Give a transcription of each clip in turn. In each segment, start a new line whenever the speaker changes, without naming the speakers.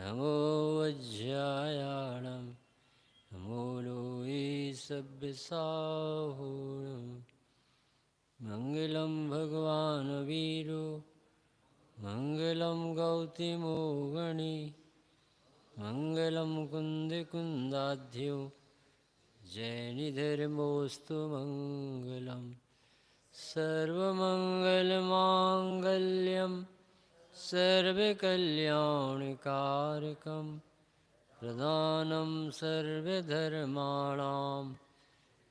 नमो वज्रायाणं नमो लोये सव्यसाहूणं मङ्गलं भगवान् वीरो मङ्गलं गौतमोगणि मङ्गलं कुन्दकुन्दाढ्यो जैनिधर्मोऽस्तु मङ्गलं सर्वमङ्गलमाङ्गल्यं सर्वकल्याणकारकं प्रधानं सर्वधर्माणां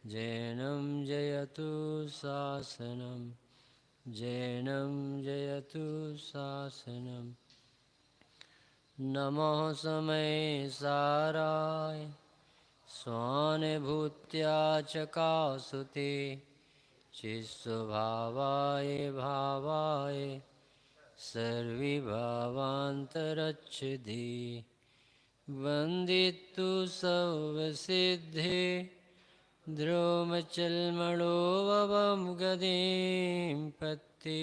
जैनं जयतु शासनं जैनं जयतु शासनं नमः समय साराय स्वानुभूत्या चकासुते चित्स्वभावाय भावाय सर्वभावान्तरच्छिदे वन्दितु सर्वसिद्धे द्रोमचल्मणोऽवं गतिं पत्ते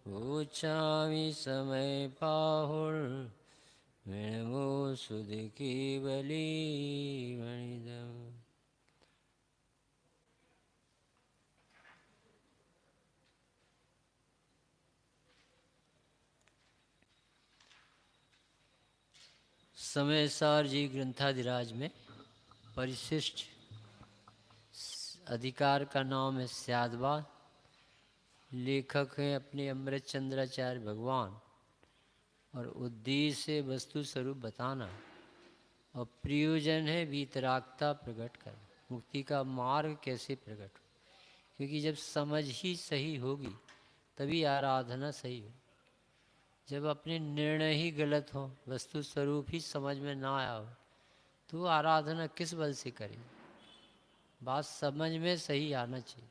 ऊचामि समयपाहुर्विणमो सुधिकेवली वणिदम्। समय सार जी ग्रंथाधिराज में परिशिष्ट अधिकार का नाम है स्यादवाद। लेखक हैं अपने अमृत चंद्राचार्य भगवान और उद्देश्य है वस्तु स्वरूप बताना और प्रयोजन है वीतरागता प्रकट कर मुक्ति का मार्ग कैसे प्रकट हो, क्योंकि जब समझ ही सही होगी तभी आराधना सही हो। जब अपने निर्णय ही गलत हो, वस्तु स्वरूप ही समझ में ना आया हो, तो आराधना किस बल से करे। बात समझ में सही आना चाहिए।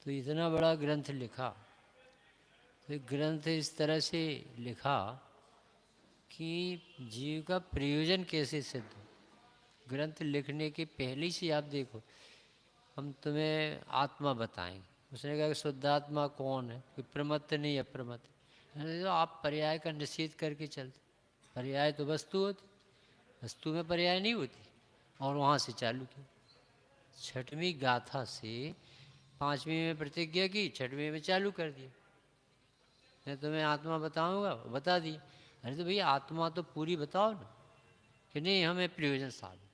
तो इतना बड़ा ग्रंथ लिखा, तो एक ग्रंथ इस तरह से लिखा कि जीव का प्रयोजन कैसे सिद्ध हो। ग्रंथ लिखने के पहले से आप देखो, हम तुम्हें आत्मा बताएंगे। उसने कहा कि शुद्धात्मा कौन है, कि प्रमत्त नहीं अप्रमत्त। तो आप पर्याय का निषेध करके चलते। पर्याय तो वस्तु होती, वस्तु में पर्याय नहीं होती। और वहाँ से चालू किया, छठवीं गाथा से पांचवीं में प्रतिज्ञा की, छठवीं में चालू कर दिया। मैं तुम्हें आत्मा बताऊंगा, बता दी। अरे तो भैया आत्मा तो पूरी बताओ ना, कि नहीं हमें प्रयोजन साधन,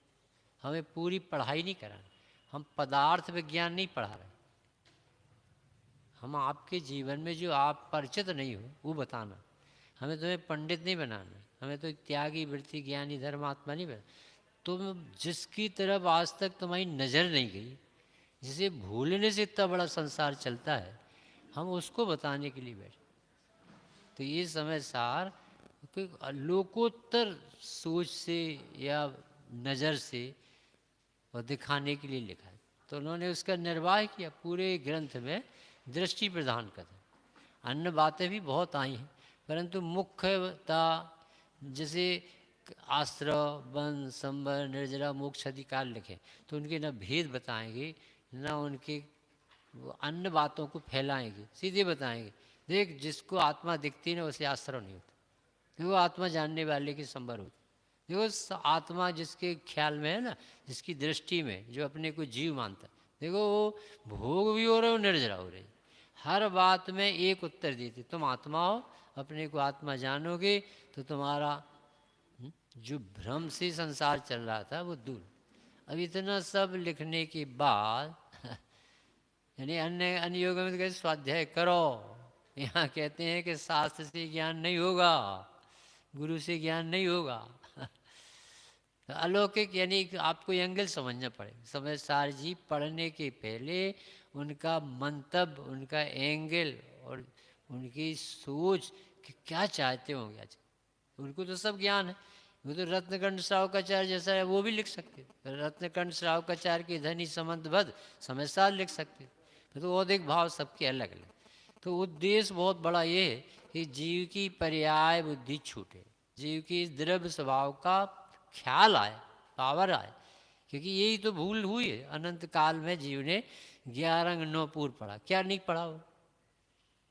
हमें पूरी पढ़ाई नहीं कराना। हम पदार्थ विज्ञान नहीं पढ़ा रहे, हम आपके जीवन में जो आप परिचित नहीं हो वो बताना। हमें तुम्हें पंडित नहीं बनाना, हमें तो त्यागी वृत्ति ज्ञानी धर्मात्मा नहीं बनाना। तुम जिसकी तरफ आज तक तुम्हारी नज़र नहीं गई, जिसे भूलने से इतना बड़ा संसार चलता है, हम उसको बताने के लिए बैठे। तो ये समय सार कोई लोकोत्तर सोच से या नज़र से और दिखाने के लिए लिखा है। तो उन्होंने उसका निर्वाह किया, पूरे ग्रंथ में दृष्टि प्रदान कर। अन्य बातें भी बहुत आई हैं, परंतु मुख्यता जैसे आश्रय वन संवर निर्जरा मोक्ष अधिकार लिखे, तो उनके न भेद बताएंगे न उनके अन्य बातों को फैलाएंगे, सीधे बताएंगे। देख जिसको आत्मा दिखती ना उसे आश्रय नहीं होता, देखो आत्मा जानने वाले की संवर होती। देखो आत्मा जिसके ख्याल में है ना, जिसकी दृष्टि में जो अपने को जीव मानता है, देखो वो भोग भी हो रहे हो निर्जरा हो रही। हर बात में एक उत्तर देती, तुम आत्मा हो, अपने को आत्मा जानोगे तो तुम्हारा जो भ्रम से संसार चल रहा था वो दूर। अब इतना सब लिखने के बाद यानी अन्य अन्य योगों में तो कहते स्वाध्याय करो, यहाँ कहते हैं कि शास्त्र से ज्ञान नहीं होगा, गुरु से ज्ञान नहीं होगा। तो अलौकिक यानी आपको एंगल समझना पड़ेगा। समय सार जी पढ़ने के पहले उनका मंतव्य, उनका एंगल और उनकी सोच कि क्या चाहते होंगे। आज उनको तो सब ज्ञान है, वो तो रत्नकंड श्रावकाचार्य जैसा है वो भी लिख सकते, रत्नकंड श्रावकाचार्य के धनी समंतबद्ध समय सार लिख सकते। तो औदिक भाव सबके अलग अलग। तो उद्देश्य बहुत बड़ा ये है कि जीव की पर्याय बुद्धि छूटे, जीव की द्रव्य स्वभाव का ख्याल आए, पावर आए। क्योंकि यही तो भूल हुई है। अनंत काल में जीव ने 11 अंग 9 पूर्व पढ़ा, क्या नहीं पढ़ा हो।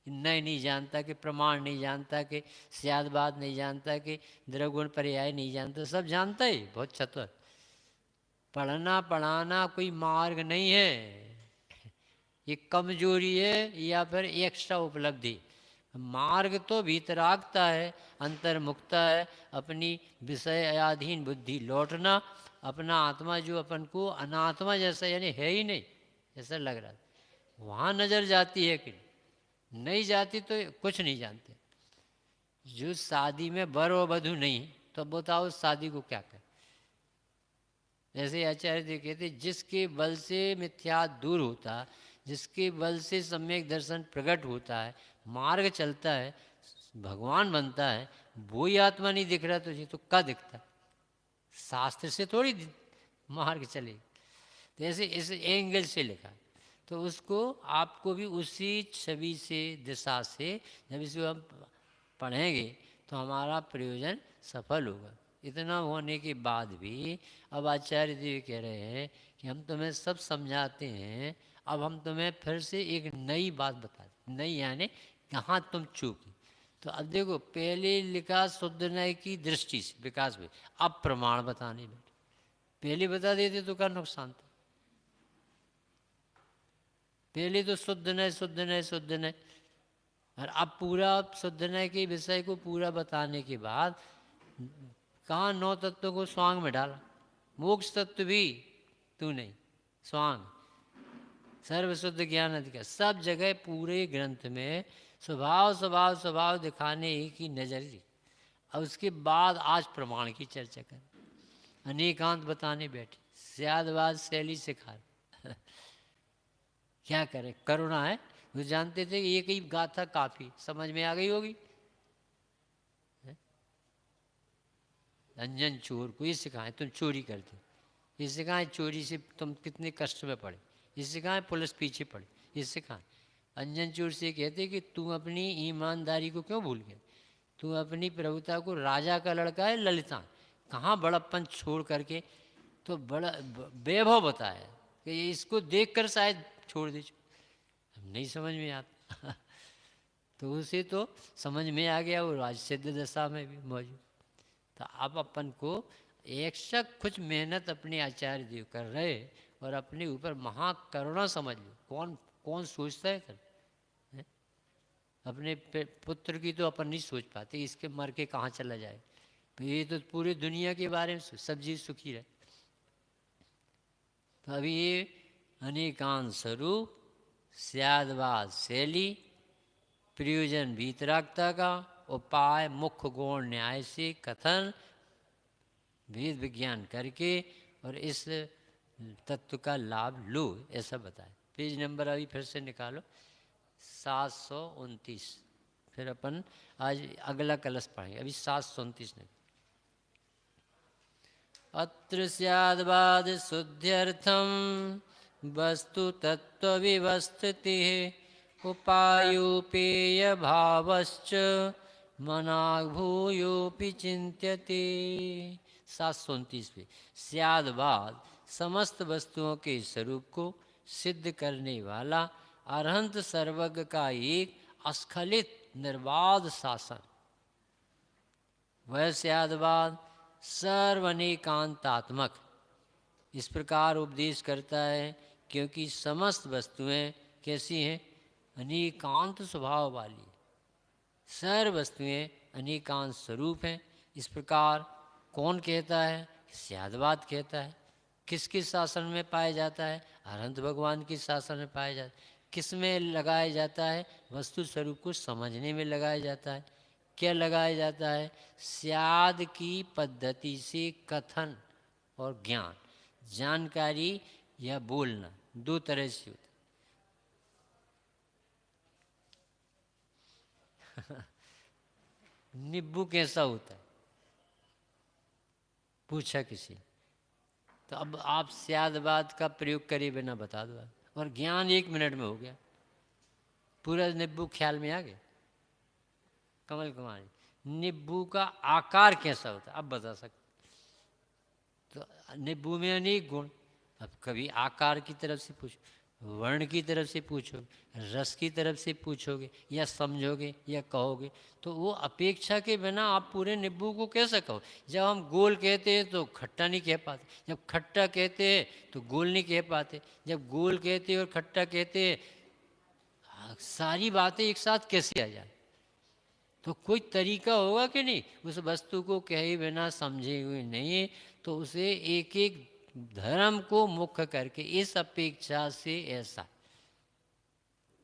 नय नहीं जानता, कि प्रमाण नहीं जानता, कि स्यादबाद नहीं जानता, कि द्रगुण पर्याय नहीं जानता, सब जानता ही, बहुत चतुर। पढ़ना पढ़ाना कोई मार्ग नहीं है, ये कमजोरी है या फिर एक्स्ट्रा उपलब्धि। मार्ग तो भीतरागता है, अंतर्मुखता है, अपनी विषय अधीन बुद्धि लौटना, अपना आत्मा जो अपन को अनात्मा जैसा यानी है ही नहीं ऐसा लग रहा है, वहाँ नज़र जाती है कि नहीं जाती तो कुछ नहीं जानते। जो शादी में वर और वधू नहीं तो बताओ शादी को क्या करें। जैसे आचार्य जी कहते जिसके बल से मिथ्या दूर होता, जिसके बल से सम्यक दर्शन प्रकट होता है, मार्ग चलता है, भगवान बनता है, वो ही आत्मा नहीं दिख रहा तुझे तो क्या दिखता। शास्त्र से थोड़ी मार्ग चले। तो ऐसे इस एंगल से लिखा, तो उसको आपको भी उसी छवि से दिशा से जब इसको हम पढ़ेंगे तो हमारा प्रयोजन सफल होगा। इतना होने के बाद भी अब आचार्य जी कह रहे हैं कि हम तुम्हें सब समझाते हैं, अब हम तुम्हें फिर से एक नई बात बता दें। नई यानी कहाँ तुम चूकी। तो अब देखो पहले लिखा शुद्ध नय की दृष्टि से विकास हुए, अब प्रमाण बताने बैठे। पहले बता देते तो क्या नुकसान था। पहले तो शुद्ध नय शुद्ध नय शुद्ध नय, और अब पूरा शुद्ध नय के विषय को पूरा बताने के बाद कहाँ 9 तत्वों को स्वांग में डाला। मोक्ष तत्व भी तू नहीं, स्वांग सर्व शुद्ध ज्ञान अधिकार, सब जगह पूरे ग्रंथ में स्वभाव स्वभाव स्वभाव दिखाने ही की नजर। और उसके बाद आज प्रमाण की चर्चा कर, अनेकांत बताने बैठे, स्यादवाद शैली सिखा क्या करें, करुणा है। वो जानते थे कि एक ही गाथा काफी, समझ में आ गई होगी। अंजन चोर को ये सिखाएं तुम चोरी करते, ये सिखाएं चोरी से तुम कितने कष्ट में पड़े, ये सिखाएं पुलिस पीछे पड़े, ये सिखाएं। अंजन चोर से कहते कि तू अपनी ईमानदारी को क्यों भूल गया, तू अपनी प्रभुता को, राजा का लड़का है ललिता, कहाँ बड़प्पन छोड़ करके, तो बड़ा वैभव बताया कि इसको देखकर शायद छोड़ दे, नहीं समझ में आता तो उसे तो समझ में आ गया, वो राज सिद्ध दशा में भी मौजूद। तो अब अपन को एक शक कुछ मेहनत अपने आचार्य देव कर रहे और अपने ऊपर महाकरुणा समझ लो। कौन कौन सोचता है सर, अपने पुत्र की तो अपन नहीं सोच पाते, इसके मर के कहाँ चला जाए। ये तो पूरी दुनिया के बारे में सब जीव सुखी रहे। तो अभी ये अनेकांत स्वरूप, स्यादवाद शैली, प्रयोजन वीतरागता का, उपाय मुख्य गौण न्याय से कथन, वेद विज्ञान करके और इस तत्व का लाभ लो, ऐसा बताए। पेज नंबर अभी फिर से निकालो 729। फिर अपन आज अगला कलश पढ़ेंगे, अभी 729 नहीं। अत्र स्याद्वाद शुद्ध्यर्थम वस्तु तत्व विवस्थितिः उपायोपेय भावश्च मनाभूयोपि चिंत्यते। 729 पे स्याद्वाद समस्त वस्तुओं के स्वरूप को सिद्ध करने वाला अरहंत सर्वज्ञ का एक अस्खलित निर्बाध शासन, वह स्याद्वाद सर्वनेकांतात्मक इस प्रकार उपदेश करता है क्योंकि समस्त वस्तुएं कैसी हैं, अनेकांत स्वभाव वाली। सर्व वस्तुएं अनेकांत स्वरूप हैं। इस प्रकार कौन कहता है, स्याद्वाद कहता है। किसके शासन में पाया जाता है, अरहंत भगवान के शासन में पाया जाता है। किस में लगाया जाता है, वस्तु स्वरूप को समझने में लगाया जाता है। क्या लगाया जाता है, स्याद की पद्धति से कथन और ज्ञान, जानकारी या बोलना, दो तरह से होता है। नींबू कैसा होता है, पूछा किसी, तो अब आप स्यादवाद का प्रयोग करे बिना बता दो, और ज्ञान 1 मिनट में हो गया, पूरा नींबू ख्याल में आ गया। कमल कुमारी, नींबू का आकार कैसा होता है अब बता सकते। तो नींबू में अनेक गुण, अब कभी आकार की तरफ से पूछ, वर्ण की तरफ से पूछोगे, रस की तरफ से पूछोगे, या समझोगे या कहोगे, तो वो अपेक्षा के बिना आप पूरे नींबू को कैसे कहो। जब हम गोल कहते हैं तो खट्टा नहीं कह पाते, जब खट्टा कहते हैं तो गोल नहीं कह पाते, जब गोल कहते हैं और खट्टा कहते हैं, सारी बातें एक साथ कैसे आ जाए। तो कोई तरीका होगा कि नहीं, उस वस्तु को कहे बिना समझे हुए नहीं, तो उसे एक एक धर्म को मुख्य करके इस अपेक्षा से ऐसा,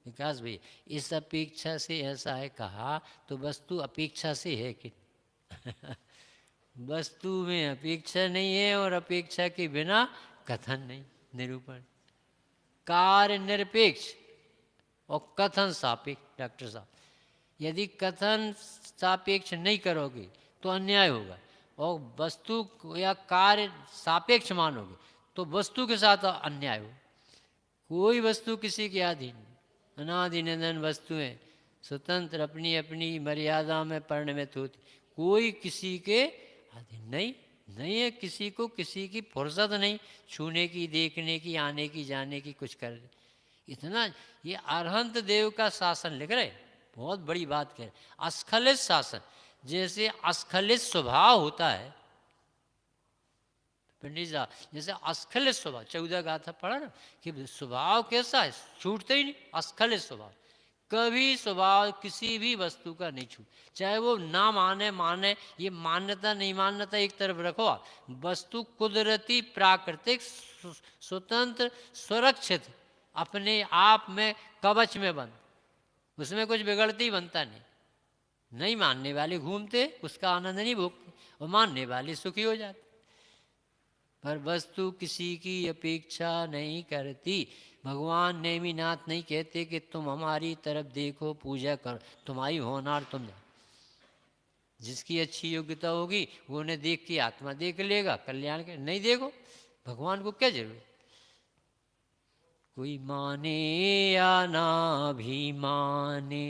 विकास भाई इस अपेक्षा से ऐसा है कहा, तो वस्तु अपेक्षा से है कि वस्तु में अपेक्षा नहीं है और अपेक्षा के बिना कथन नहीं, निरूपण। कार्य निरपेक्ष और कथन सापेक्ष। डॉक्टर साहब, यदि कथन सापेक्ष नहीं करोगे तो अन्याय होगा, और वस्तु या कार्य सापेक्ष मानोगे तो वस्तु के साथ अन्याय हो। कोई वस्तु किसी के अधीन, अनादि निधन वस्तुएं स्वतंत्र अपनी अपनी मर्यादा में परिणमित होती, कोई किसी के अधीन नहीं है। किसी को किसी की फुर्सत नहीं छूने की, देखने की, आने की, जाने की, कुछ करने। इतना ये अरहंत देव का शासन लिख रहे, बहुत बड़ी बात कह रहे। अस्खलित शासन, जैसे अस्खलित स्वभाव होता है पंडित साहब, जैसे अस्खलित स्वभाव 14 गाथा पढ़ा ना कि स्वभाव कैसा है, छूटते ही नहीं, अस्खलित स्वभाव। कभी स्वभाव किसी भी वस्तु का नहीं छूट, चाहे वो ना माने माने, ये मान्यता नहीं मान्यता एक तरफ रखो, वस्तु कुदरती प्राकृतिक स्वतंत्र सुरक्षित अपने आप में कवच में बंद, उसमें कुछ बिगड़ती बनता नहीं मानने वाले घूमते उसका आनंद नहीं भोगते, और मानने वाले सुखी हो जाते। पर वस्तु किसी की अपेक्षा नहीं करती। भगवान नेमिनाथ नहीं कहते कि तुम हमारी तरफ देखो, पूजा करो, तुम्हारी होनार तुम जाओ। जिसकी अच्छी योग्यता होगी वो उन्हें देख के आत्मा देख लेगा, कल्याण के। नहीं देखो, भगवान को क्या जरूरत। कोई माने या ना भी माने,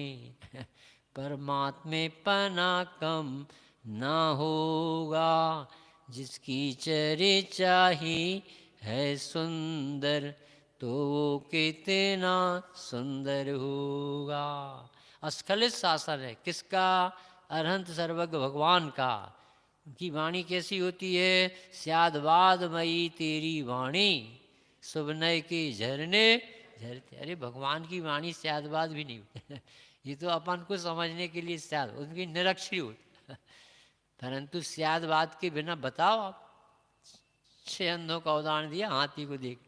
परमात्मे पना कम ना होगा। जिसकी चर्चा ही है सुंदर, तो वो कितना सुंदर होगा। अस्खलित शासन है किसका? अरहंत सर्वज्ञ भगवान का। उनकी वाणी कैसी होती है? स्यादवादमयी तेरी वाणी, सुबनय के झरने झरते। अरे भगवान की वाणी स्यादवाद भी नहीं होती ये तो अपन को समझने के लिए स्याद, उनकी निरक्षरी होती परंतु स्यादवाद के बिना बताओ आप। 6 अंधों का उदाहरण दिया, हाथी को देख।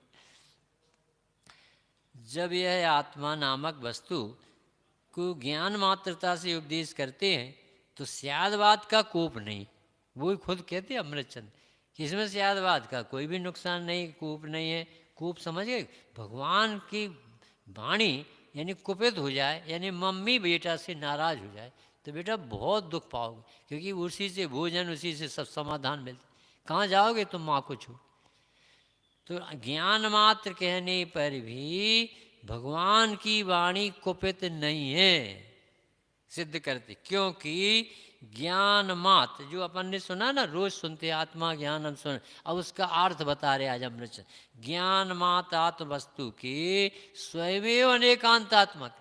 जब यह आत्मा नामक वस्तु को ज्ञान मात्रता से उपदेश करते हैं तो स्यादवाद का कोप नहीं। वो खुद कहते अमृतचंद कि इसमें स्यादवाद का कोई भी नुकसान नहीं, कोप नहीं है। कोप समझ गए? भगवान की वाणी यानी कुपित हो जाए, यानी मम्मी बेटा से नाराज हो जाए तो बेटा बहुत दुख पाओगे, क्योंकि उसी से भोजन, उसी से सब समाधान मिलते। कहाँ जाओगे तुम माँ को छू? तो ज्ञान मात्र कहने पर भी भगवान की वाणी कुपित नहीं है, सिद्ध करते। क्योंकि ज्ञान मात्र जो अपन ने सुना ना, रोज सुनते आत्मा ज्ञान हम सुन, अब उसका अर्थ बता रहे आज अमृत। ज्ञान मात्र आत्म वस्तु के स्वयं अनेकांतात्मक।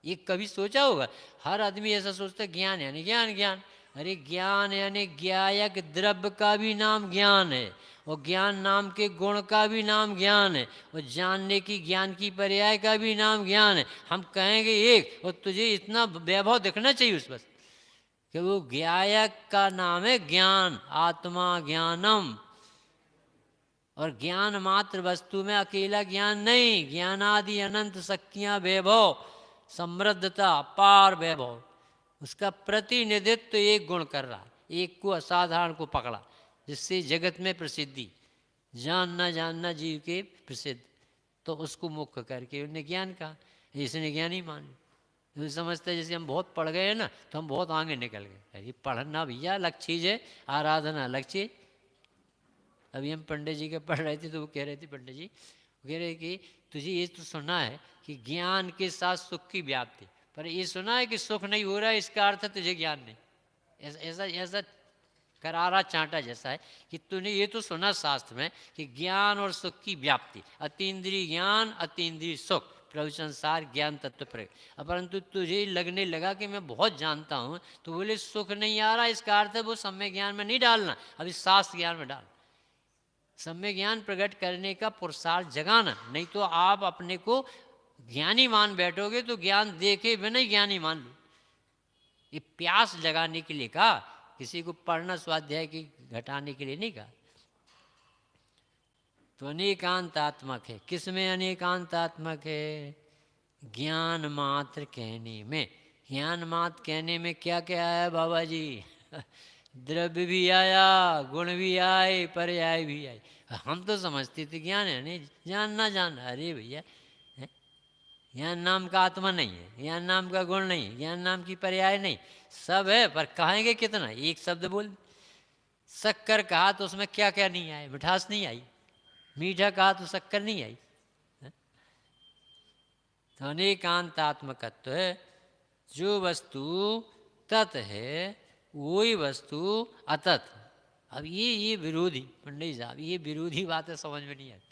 ये कभी सोचा होगा? हर आदमी ऐसा सोचता है ज्ञान यानी ज्ञान ज्ञान। अरे ज्ञान यानी ज्ञायक द्रव्य का भी नाम ज्ञान है, और ज्ञान नाम के गुण का भी नाम ज्ञान है, और जानने की ज्ञान की पर्याय का भी नाम ज्ञान है। हम कहेंगे एक, और तुझे इतना वैभव दिखना चाहिए उस बस कि वो ज्ञायक का नाम है ज्ञान, आत्मा ज्ञानम। और ज्ञान मात्र वस्तु में अकेला ज्ञान नहीं, ज्ञानादि अनंत शक्तियां, वैभव, समृद्धता, पार वैभव, उसका प्रतिनिधित्व एक गुण कर रहा, एक को असाधारण को पकड़ा, जिससे जगत में प्रसिद्धि, जानना जानना जीव के प्रसिद्ध, तो उसको मुख्य करके उन्हें ज्ञान कहा। इसने ज्ञान ही मान लिया। समझते जैसे हम बहुत पढ़ गए ना तो हम बहुत आगे निकल गए। अरे पढ़ना भैया अलग चीज़ है, आराधना अलग चीज। अभी हम पंडित जी के पढ़ रहे थे तो वो कह रहे थे, पंडित जी वो कह रहे कि तुझे ये तो सुना है कि ज्ञान के साथ सुख की व्याप्ति, पर ये सुना है कि सुख नहीं हो रहा है, इसका अर्थ तुझे ज्ञान नहीं। ऐसा ऐसा करारा चांटा जैसा है कि तूने ये तो सुना शास्त्र में कि ज्ञान और सुख की व्याप्ति, अतीन्द्रिय ज्ञान अतीन्द्रिय सुख, प्रवचन सार ज्ञान तत्व प्रयोग। परंतु तुझे लगने लगा कि मैं बहुत जानता हूँ, तो बोले सुख नहीं आ रहा, इसका अर्थ है वो सम्यक ज्ञान में नहीं डालना, अभी शास्त्र ज्ञान में डाल। सम्यक ज्ञान प्रकट करने का पुरुषार्थ जगाना, नहीं तो आप अपने को ज्ञानी मान बैठोगे तो ज्ञान देखे बिना ही ज्ञानी मान लो। ये प्यास जगाने के लिए कहा, किसी को पढ़ना स्वाध्याय की घटाने के लिए नहीं कहा। तो अनेकांतात्मक है। किसमें अनेकांतात्मक है? ज्ञान मात्र कहने में। ज्ञान मात्र कहने में क्या क्या आया बाबा जी? द्रव्य भी आया, गुण भी आए, पर्याय भी आए। हम तो समझते थे ज्ञान है नहीं, जानना जानना। अरे भैया, ज्ञान नाम का आत्मा नहीं है, ज्ञान नाम का गुण नहीं है, ज्ञान नाम की पर्याय नहीं, सब है पर कहेंगे कितना? एक शब्द बोल। शक्कर कहा तो उसमें क्या क्या नहीं आए? मिठास नहीं आई। मीठा कहा तो शक्कर नहीं आई। तो अनेकांतात्मकत्व है। जो वस्तु तत् है वही वस्तु अतत। अब ये विरोधी पंडित साहब, ये विरोधी बातें समझ में नहीं आती।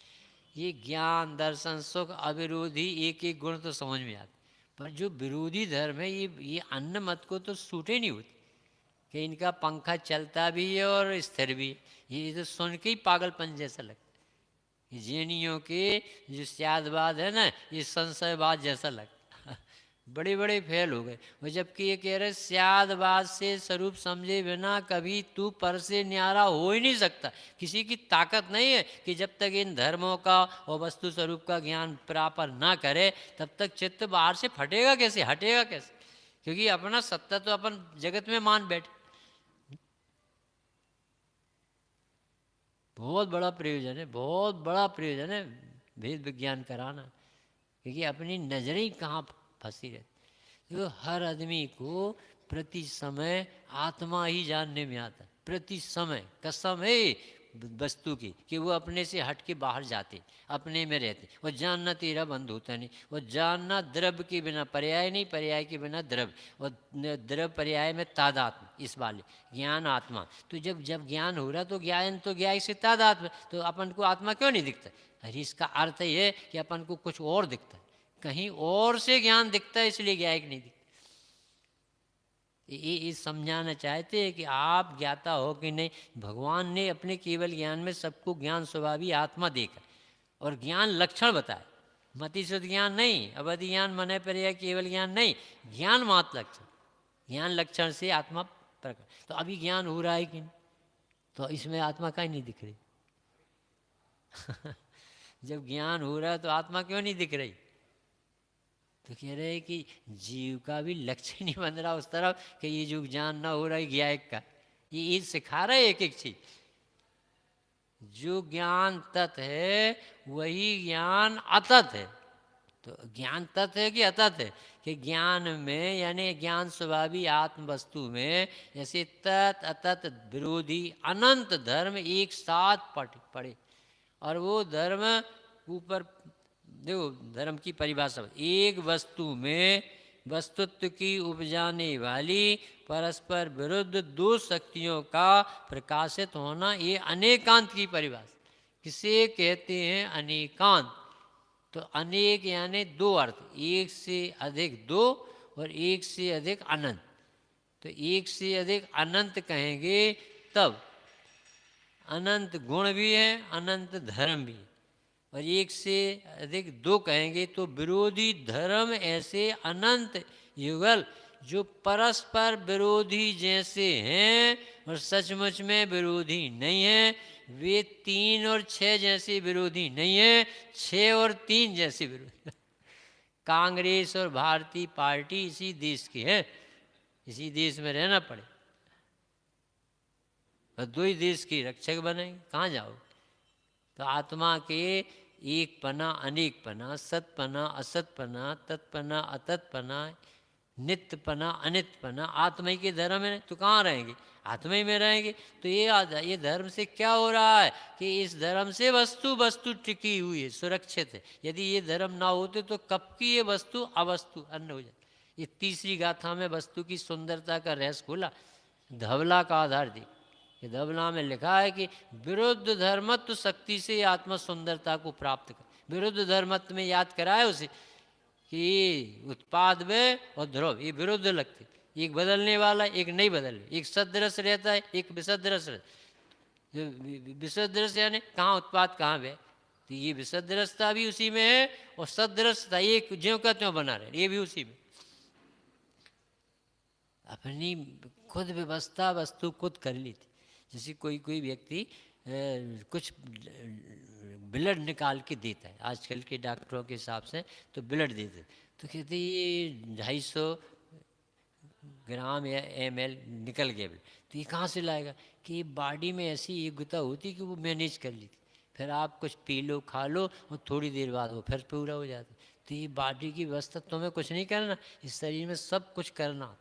ये ज्ञान दर्शन सुख अविरोधी एक एक गुण तो समझ में आते, पर जो विरोधी धर्म है ये अन्न मत को तो सूटे नहीं होती कि इनका पंखा चलता भी है और स्थिर भी है। ये तो सुन के ही पागलपन जैसा लगता है। जैनियों के जो स्यादवाद है ना, ये संशयवाद जैसा लगता। बड़े बड़े फेल हो गए। और जबकि ये कह रहे स्यादवाद से स्वरूप समझे बिना कभी तू पर से न्यारा हो ही नहीं सकता। किसी की ताकत नहीं है कि जब तक इन धर्मों का और वस्तु स्वरूप का ज्ञान प्राप्त ना करे तब तक चित्त बाहर से फटेगा कैसे, हटेगा कैसे? क्योंकि अपना सत्ता तो अपन जगत में मान बैठे। बहुत बड़ा प्रयोजन है, बहुत बड़ा प्रयोजन है भेद विज्ञान कराना, क्योंकि अपनी नजरें कहाँ फंसी रहती। तो हर आदमी को प्रति समय आत्मा ही जानने में आता है। प्रति समय कसम है वस्तु की कि वो अपने से हट के बाहर जाते, अपने में रहते। वो जानना तेरा बंद होता नहीं। वो जानना द्रव्य के बिना पर्याय नहीं, पर्याय के बिना द्रव्य, और द्रव्य पर्याय में तादात्म, इस वाले ज्ञान आत्मा। तो जब जब ज्ञान हो रहा तो ज्ञान तो ज्ञान से तादात्म, तो अपन को आत्मा क्यों नहीं दिखता? अरे इसका अर्थ ये कि अपन को कुछ और दिखता है, कहीं और से ज्ञान दिखता है, इसलिए ज्ञायक नहीं दिखता। ये समझाना चाहते हैं कि आप ज्ञाता हो कि नहीं। भगवान ने अपने केवल ज्ञान में सबको ज्ञान स्वभावी आत्मा देखा और ज्ञान लक्षण बताए। मति शुद्ध ज्ञान नहीं, अवधि ज्ञान, मन पर्याय केवल ज्ञान नहीं, ज्ञान मात्र लक्षण। ज्ञान लक्षण से आत्मा प्रकट। तो अभी ज्ञान हो रहा है कि नहीं? तो इसमें आत्मा कहीं नहीं दिख रही। जब ज्ञान हो रहा है तो आत्मा क्यों नहीं दिख रही? तो कह रहे हैं कि जीव का भी लक्ष्य नहीं बन रहा उस तरफ कि ये जो ज्ञान ना हो रहा है ज्ञायक का। ये सिखा रहे एक एक चीज। जो ज्ञान तत् है वही ज्ञान अतत है। तो ज्ञान तत् है कि अतत है? कि ज्ञान में यानी ज्ञान स्वभावी आत्म वस्तु में जैसे तत् अतत विरोधी अनंत धर्म एक साथ पड़े, और वो धर्म ऊपर देखो धर्म की परिभाषा, एक वस्तु में वस्तुत्व की उपजाने वाली परस्पर विरुद्ध दो शक्तियों का प्रकाशित होना, ये अनेकांत की परिभाषा। किसे कहते हैं? अनेकांत। तो अनेक यानी दो अर्थ, एक से अधिक दो और एक से अधिक अनंत। तो एक से अधिक अनंत कहेंगे तब अनंत गुण भी है, अनंत धर्म भी। और एक से अधिक दो कहेंगे तो विरोधी धर्म ऐसे अनंत युगल जो परस्पर विरोधी जैसे हैं और सचमुच में विरोधी नहीं है। वे 3 और 6 जैसे विरोधी नहीं है, 6 और 3 जैसे विरोधी। कांग्रेस और भारतीय पार्टी इसी देश की है, इसी देश में रहना पड़े और दो ही देश की रक्षक बने, कहाँ जाओ? तो आत्मा के एक पना अनेक पना, सतपना असतपना, तत्पना अतत्पना, नित्यपना अनित्यपना, आत्मा ही के धर्म है तो कहाँ रहेंगे? आत्मा ही में रहेंगे। तो ये धर्म से क्या हो रहा है कि इस धर्म से वस्तु टिकी हुई है, सुरक्षित है। यदि ये धर्म ना होते तो कब की ये वस्तु अवस्तु अन्न हो जाती। ये तीसरी गाथा में वस्तु की सुंदरता का रहस्य खोला, धवला का आधार दी। कि दबला में लिखा है कि विरुद्ध धर्मत्व शक्ति से आत्म सुंदरता को प्राप्त कर। विरुद्ध धर्मत्व में याद कराए उसे कि उत्पाद में और ध्रुव ये विरुद्ध लगते, एक बदलने वाला एक नहीं बदलने, एक सदृश रहता है एक विसदृश रहता है। विसदृश यानी कहाँ उत्पाद कहाँ वे, तो ये विसदृशता भी उसी में है और सदृशता एक ज्यों का त्यों बना रहे ये भी उसी में। अपनी खुद व्यवस्था वस्तु खुद कर ली थी। जैसे कोई कोई व्यक्ति कुछ ब्लड निकाल के देता है, आजकल के डॉक्टरों के हिसाब से तो ब्लड देते, तो कहते ये 250 ग्राम या ml निकल गया ब्लड, तो ये कहाँ से लाएगा कि बॉडी में ऐसी योग्यता होती कि वो मैनेज कर ली थी। फिर आप कुछ पी लो खा लो और थोड़ी देर बाद वो फिर पूरा हो जाता। तो ये बॉडी की व्यवस्था तुम्हें कुछ नहीं करना, इस शरीर में सब कुछ करना।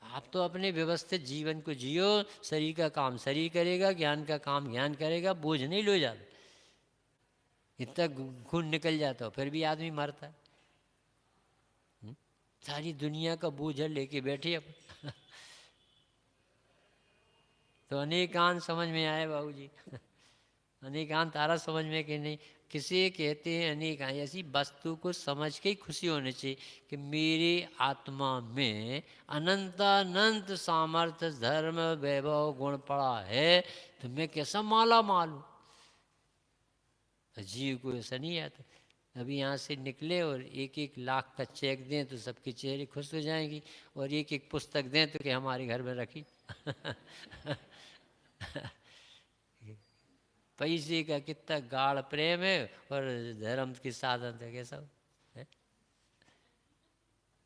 आप तो अपने व्यवस्थित जीवन को जियो, शरीर का काम शरीर करेगा, ज्ञान का काम ज्ञान करेगा, बोझ नहीं लो जाता। इतना खून निकल जाता हो फिर भी आदमी मरता है। सारी दुनिया का बोझ लेके बैठे अब तो अनेकांत समझ में आए बाबूजी अनेकांत तारा समझ में कि नहीं। किसे कहते हैं अनेकांत, ऐसी वस्तु को समझ के ही खुशी होनी चाहिए कि मेरे आत्मा में अनंतानंत सामर्थ्य धर्म वैभव गुण पड़ा है, तो मैं कैसा माला माल हूँ। जीव को ऐसा नहीं आता। अभी यहाँ से निकले और 1-1 लाख का चेक दें तो सबके चेहरे खुश हो जाएंगी, और 1-1 पुस्तक दें तो कि हमारे घर में रखी पैसे का कितना गाढ़ प्रेम है और धर्म के साधन तो कैसा है।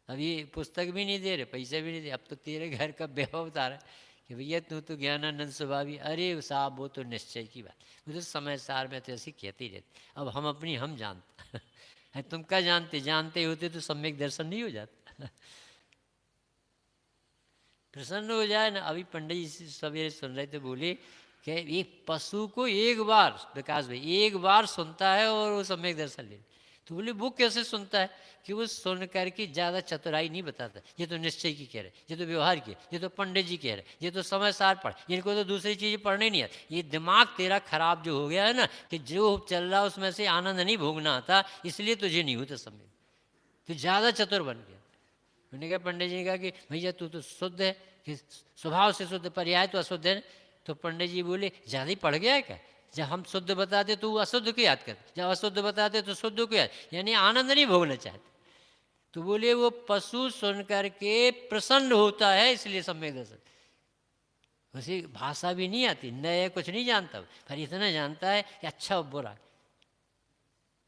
अब ये पुस्तक भी नहीं दे रहे, पैसे भी नहीं दे, अब तो तेरे घर का व्यवहार बता रहा है कि भैया तू तो ज्ञानानंद स्वभावी। अरे साहब वो तो निश्चय की बात, वो तो समय सार में तो ऐसी कहते ही रहते। अब हम अपनी हम जानते हैं, तुम क्या जानते, जानते होते तो सम्यक दर्शन नहीं हो जाता प्रसन्न हो जाए ना। अभी पंडित जी सवेरे सुन रहे थे, बोले कि एक पशु को एक बार, विकास भाई एक बार सुनता है और वो सम्यक दर्शन ले, तो बोले वो कैसे सुनता है कि वो सुन करके ज़्यादा चतुराई नहीं बताता। ये तो निश्चय की कह रहे, ये तो व्यवहार की, ये तो पंडित जी कह रहे, ये तो समय सार पढ़, इनको तो दूसरी चीज़ें पढ़ने नहीं आती। ये दिमाग तेरा खराब जो हो गया है ना, कि जो चल रहा है उसमें से आनंद नहीं भोगना आता, इसलिए तुझे नहीं होता समय, तो ज़्यादा चतुर बन गया। मैंने कहा, पंडित जी ने कहा कि भैया तू तो शुद्ध है, कि स्वभाव से शुद्ध, पर्याय तो अशुद्ध है। तो पंडित जी बोले ज़्यादा ही पढ़ गया है क्या, जब हम शुद्ध बताते तो वो अशुद्ध को याद करते, जब अशुद्ध बताते तो शुद्ध को याद, यानी आनंद नहीं भोगना चाहते। तो बोले वो पशु सुन करके प्रसन्न होता है, इसलिए सम्यक दर्शन। उसे भाषा भी नहीं आती, नया कुछ नहीं जानता, पर इतना जानता है कि अच्छा और बुरा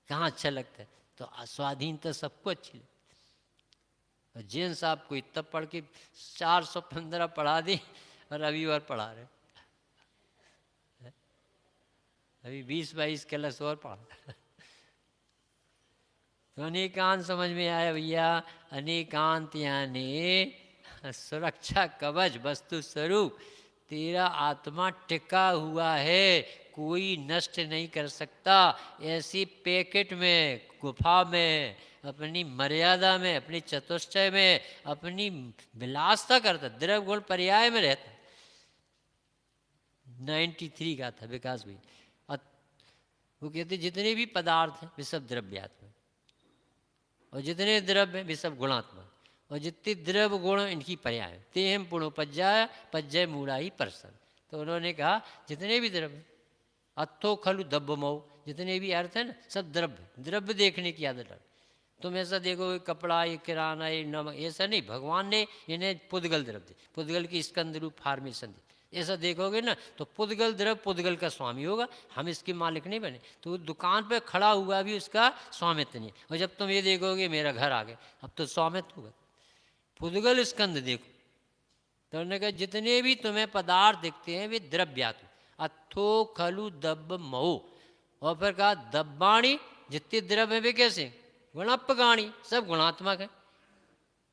कहाँ अच्छा लगता है। तो स्वाधीनता सबको अच्छी लगती। जैन साहब को इतना पढ़ के 415 पढ़ा दी और अभी और पढ़ा रहे, अभी 20-22 क्लास और पढ़ा तो अनेकांत समझ में आया भैया। अनेकांत यानी सुरक्षा कवच वस्तु स्वरूप तेरा आत्मा टिका हुआ है, कोई नष्ट नहीं कर सकता। ऐसी पैकेट में, गुफा में, अपनी मर्यादा में, अपनी चतुष्टय में, अपनी विलासता करता, द्रव्य गुण पर्याय में रहता। 93 का था विकास भाई, वो कहते जितने भी पदार्थ हैं वे सब द्रव्यात्मक, और जितने द्रव्य हैं वे सब गुणात्मक, और जितने द्रव्य गुण इनकी पर्याय। तेहम पुणोपज्जाय पज्जय मूढ़ाई परसन। तो उन्होंने कहा जितने भी द्रव्य, अत्थो खलु दब्बमऊ, जितने भी अर्थ है ना, सब द्रव्य, द्रव्य देखने की आदत है। तुम ऐसा देखो कपड़ा, ये किराना, ये नमक, ऐसा नहीं। भगवान ने इन्हें पुद्गल द्रव्य, पुद्गल की स्कंद रूप फॉर्मेशन दी। ऐसा देखोगे ना तो पुद्गल द्रव्य पुद्गल का स्वामी होगा, हम इसके मालिक नहीं बने। तो दुकान पे खड़ा हुआ भी उसका स्वामित्व नहीं। और जब तुम ये देखोगे मेरा घर आ गया, अब तो स्वामित्व होगा। पुद्गल स्कंद देखो, तो उन्होंने कहा जितने भी तुम्हें पदार्थ दिखते हैं वे द्रव्यात्मक। अथो खलु दब्ब मऊ, और फिर कहा दब्बाणी, जितने द्रव्य है वे कैसे, गुणपगाणी, सब गुणात्मक है।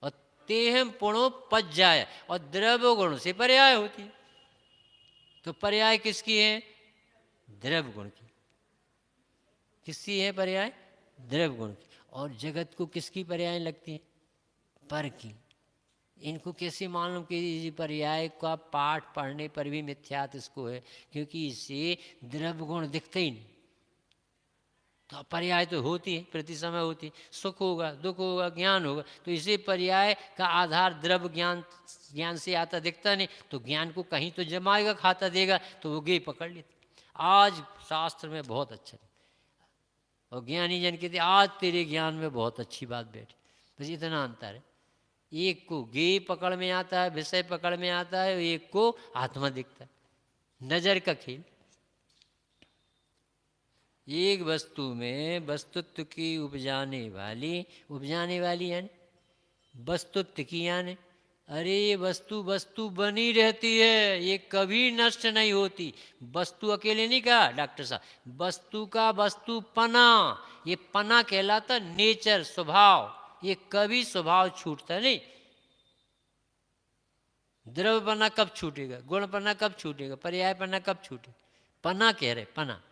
और तेहम पुणो पज्जाय, और द्रव्य गुण से पर्याय होती है। तो पर्याय किसकी है, द्रव्य गुण की। किसकी है पर्याय, द्रव्य गुण की। और जगत को किसकी पर्याय लगती है, पर की। इनको कैसे मालूम कि पर्याय का पाठ पढ़ने पर भी मिथ्यात इसको है, क्योंकि इससे द्रव्य गुण दिखते ही नहीं। तो पर्याय तो होती है, प्रति समय होती है, सुख होगा, दुख होगा, ज्ञान होगा, तो इसे पर्याय का आधार द्रव्य ज्ञान, ज्ञान से आता दिखता नहीं, तो ज्ञान को कहीं तो जमाएगा, खाता देगा, तो वो गे पकड़ लेते। आज शास्त्र में बहुत अच्छा, और ज्ञानी जन कहते आज तेरे ज्ञान में बहुत अच्छी बात बैठी। बस इतना अंतर है, एक को गे पकड़ में आता है, विषय पकड़ में आता है, एक को आत्मा दिखता है, नजर का खेल। एक वस्तु में वस्तुत्व की उपजाने वाली यानी वस्तुत्व की यानी, अरे वस्तु वस्तु बनी रहती है, ये कभी नष्ट नहीं होती। वस्तु अकेले नहीं कहा डॉक्टर साहब, वस्तु का वस्तु पना, ये पना कहलाता नेचर, स्वभाव, ये कभी स्वभाव छूटता नहीं। द्रव्य पना कब छूटेगा, गुण पना कब छूटेगा, पर्याय पना कब छूटेगा? पना कह रहे, पना।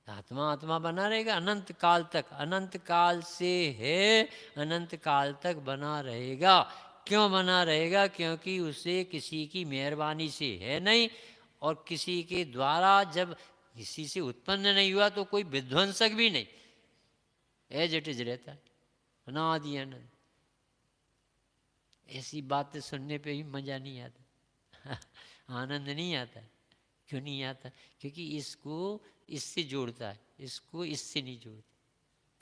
आत्मा आत्मा बना रहेगा अनंत काल तक, अनंत काल से है, अनंत काल तक बना रहेगा। क्यों बना रहेगा? क्योंकि उसे किसी की मेहरबानी से है नहीं, और किसी के द्वारा जब किसी से उत्पन्न नहीं हुआ तो कोई विध्वंसक भी नहीं, एज इट इज रहता है, अनादि अनंत। ऐसी बातें सुनने पे भी मजा नहीं आता आनंद नहीं आता। क्यों नहीं आता? क्योंकि इसको इससे जोड़ता है, इसको इससे नहीं जोड़ता,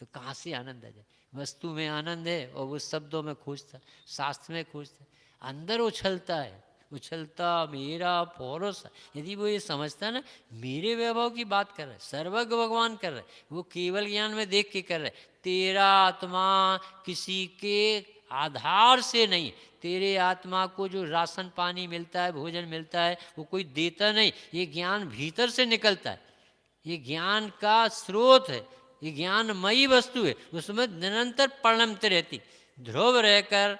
तो कहाँ से आनंद आ जाए? वस्तु में आनंद है और वो शब्दों में खोजता, शास्त्र में खोजता, अंदर उछलता है, उछलता मेरा पौरुष। यदि वो ये समझता ना मेरे वैभव की बात कर रहा है, सर्वज्ञ भगवान कर रहा है, वो केवल ज्ञान में देख के कर रहा है, तेरा आत्मा किसी के आधार से नहीं, तेरे आत्मा को जो राशन पानी मिलता है, भोजन मिलता है, वो कोई देता नहीं, ये ज्ञान भीतर से निकलता है, ये ज्ञान का स्रोत है, ये ज्ञानमयी वस्तु है, उसमें निरंतर परिणमती रहती, ध्रुव रहकर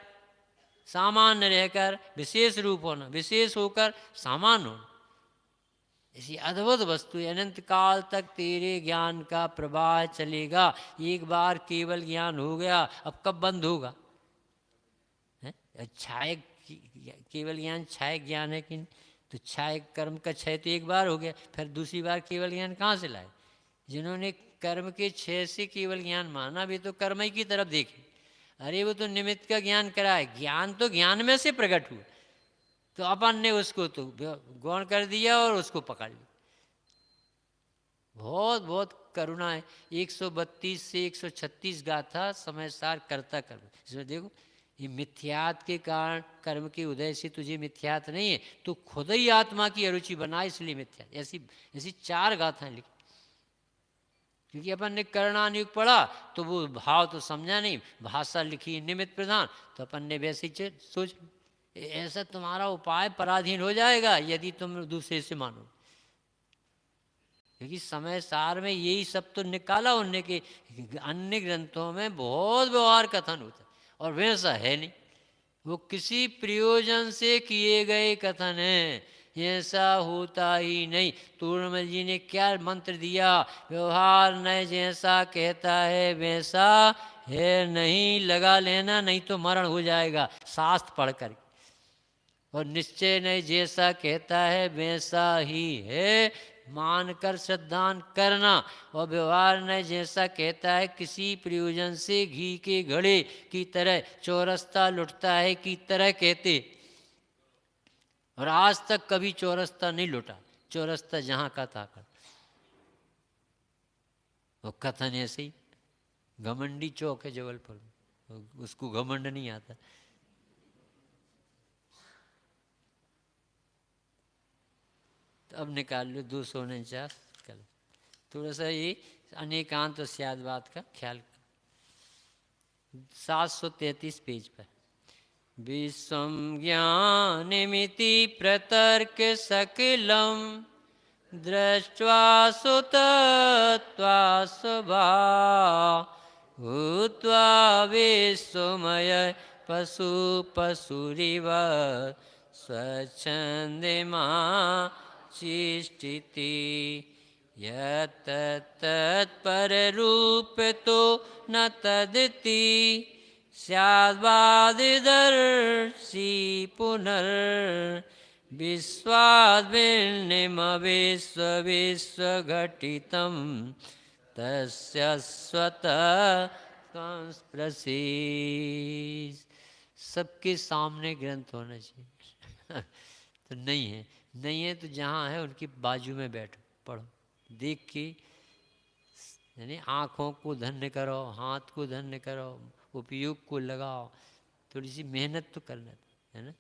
सामान्य रहकर विशेष रूप होना, विशेष होकर सामान्य होना, ऐसी अद्भुत वस्तु है। अनंत काल तक तेरे ज्ञान का प्रवाह चलेगा। एक बार केवल ज्ञान हो गया, अब कब बंद होगा? छाय केवल ज्ञान छाय ज्ञान है कि नहीं? तो छाय कर्म का क्षय तो एक बार हो गया, फिर दूसरी बार केवल ज्ञान कहाँ से लाए? जिन्होंने कर्म के क्षय से केवल ज्ञान माना भी तो कर्म ही की तरफ देखे, अरे वो तो निमित्त का ज्ञान करा है, ज्ञान तो ज्ञान में से प्रकट हुआ, तो अपन ने उसको तो गौण कर दिया और उसको पकड़ लिया। बहुत बहुत करुणा है। 132 से 136 गाथा समय सार करता कर्म, इसमें देखो ये मिथ्यात के कारण कर्म के उदय से तुझे मिथ्यात नहीं है, तो खुद ही आत्मा की अरुचि बना, इसलिए मिथ्यात। ऐसी ऐसी 4 गाथाएं लिखी, क्योंकि अपन ने करणानुयुक्त पढ़ा तो वो भाव तो समझा नहीं, भाषा लिखी निमित्त प्रधान, तो अपन ने वैसे ही सोच, ऐसा तुम्हारा उपाय पराधीन हो जाएगा यदि तुम दूसरे से मानो। क्योंकि समय सार में यही सब तो निकाला उनने के, अन्य ग्रंथों में बहुत व्यवहार कथन होता है और वैसा है नहीं, वो किसी प्रयोजन से किए गए कथन हैं, ऐसा होता ही नहीं। तोड़मल जी ने क्या मंत्र दिया? व्यवहार न जैसा कहता है वैसा है नहीं, लगा लेना नहीं तो मरण हो जाएगा शास्त्र पढ़कर, और निश्चय नहीं जैसा कहता है वैसा ही है, मानकर श्रद्धान करना। और व्यवहार ने जैसा कहता है किसी प्रयोजन से घी के घड़े की तरह चौरस्ता लुटता है की तरह कहते, और आज तक कभी चौरस्ता नहीं लुटा, चौरस्ता जहां का था कर। वो कथन ऐसे ही, घमंडी चौक है जबलपुर में, उसको घमंड नहीं आता। अब निकाल लो 249 कल, थोड़ा सा ये अनेकांत और स्यादवाद का ख्याल। 733 पेज पर, विश्वम ज्ञानमिति प्रतर्क सकलम दृष्ट्वा सुतत्वा भूत्वा विश्वमय पशु पशुरिव स्वच्छंदिमा चिष्टिति यत्तत्पररूप तो न तदिति स्याद्वादिदर्शी पुनर् विश्वाद्भिन्निम विश्वघटितं तस्य स्वतः संस्पृशेत्। सबके सामने ग्रंथ होना चाहिए। तो नहीं है, नहीं है तो जहाँ है उनकी बाजू में बैठो, पढ़ो, देख के, यानी आँखों को धन्य करो, हाथ को धन्य करो, उपयोग को लगाओ, थोड़ी सी मेहनत तो करना है ना।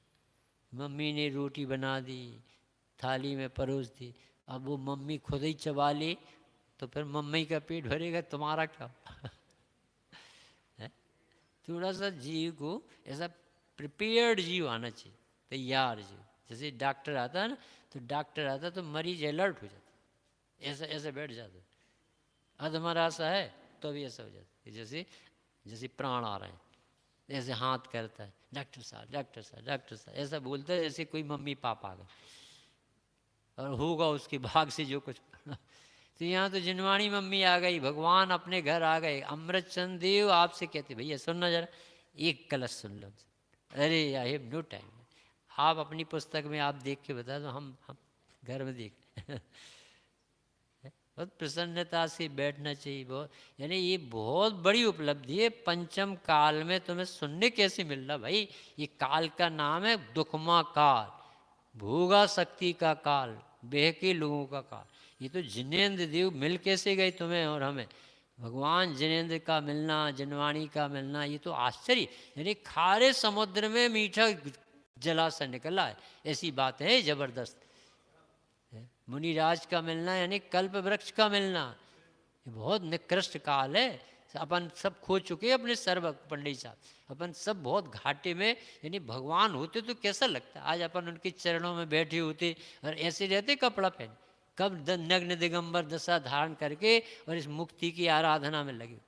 मम्मी ने रोटी बना दी, थाली में परोस दी, अब वो मम्मी खुद ही चबा ले तो फिर मम्मी का पेट भरेगा, तुम्हारा क्या। थोड़ा सा जीव को ऐसा प्रिपेयर्ड जीव आना चाहिए, तैयार जीव। जैसे डॉक्टर आता है ना, तो डॉक्टर आता तो मरीज अलर्ट हो जाता, ऐसा ऐसा बैठ जाता, अधमरा सा है तो भी ऐसा हो जाता, जैसे जैसे प्राण आ रहे हैं, ऐसे हाथ करता है, डॉक्टर साहब डॉक्टर साहब डॉक्टर साहब, ऐसा बोलता है जैसे कोई मम्मी पापा आ गए और होगा उसके भाग से जो कुछ। तो यहाँ तो जिनवाणी मम्मी आ गई, भगवान अपने घर आ गए। अमृत चंद देव आपसे कहते, भैया सुनना जरा, एक कलश सुन लो। अरे आई हैव नो टाइम, आप अपनी पुस्तक में आप देख के बता दो, हम घर में देख। बहुत प्रसन्नता से बैठना चाहिए। बहुत, यानी ये बहुत बड़ी उपलब्धि है। पंचम काल में तुम्हें सुनने कैसे मिल रहा भाई? ये काल का नाम है दुखमा काल, भोगा शक्ति का काल, बेहके लोगों का काल। ये तो जिनेन्द्र देव मिल कैसे गए तुम्हें और हमें? भगवान जिनेन्द्र का मिलना, जिनवाणी का मिलना, ये तो आश्चर्य। यानी खारे समुद्र में मीठा जलाशय निकला है, ऐसी बात है जबरदस्त। मुनिराज का मिलना यानी कल्प वृक्ष का मिलना, ये बहुत निकृष्ट काल है। अपन सब खो चुके हैं अपने सर्व पंडित साहब, अपन सब बहुत घाटे में। यानी भगवान होते तो कैसा लगता, आज अपन उनके चरणों में बैठे होते और ऐसे रहते कपड़ा पहन, कब नग्न दिगंबर दशा धारण करके और इस मुक्ति की आराधना में लगे।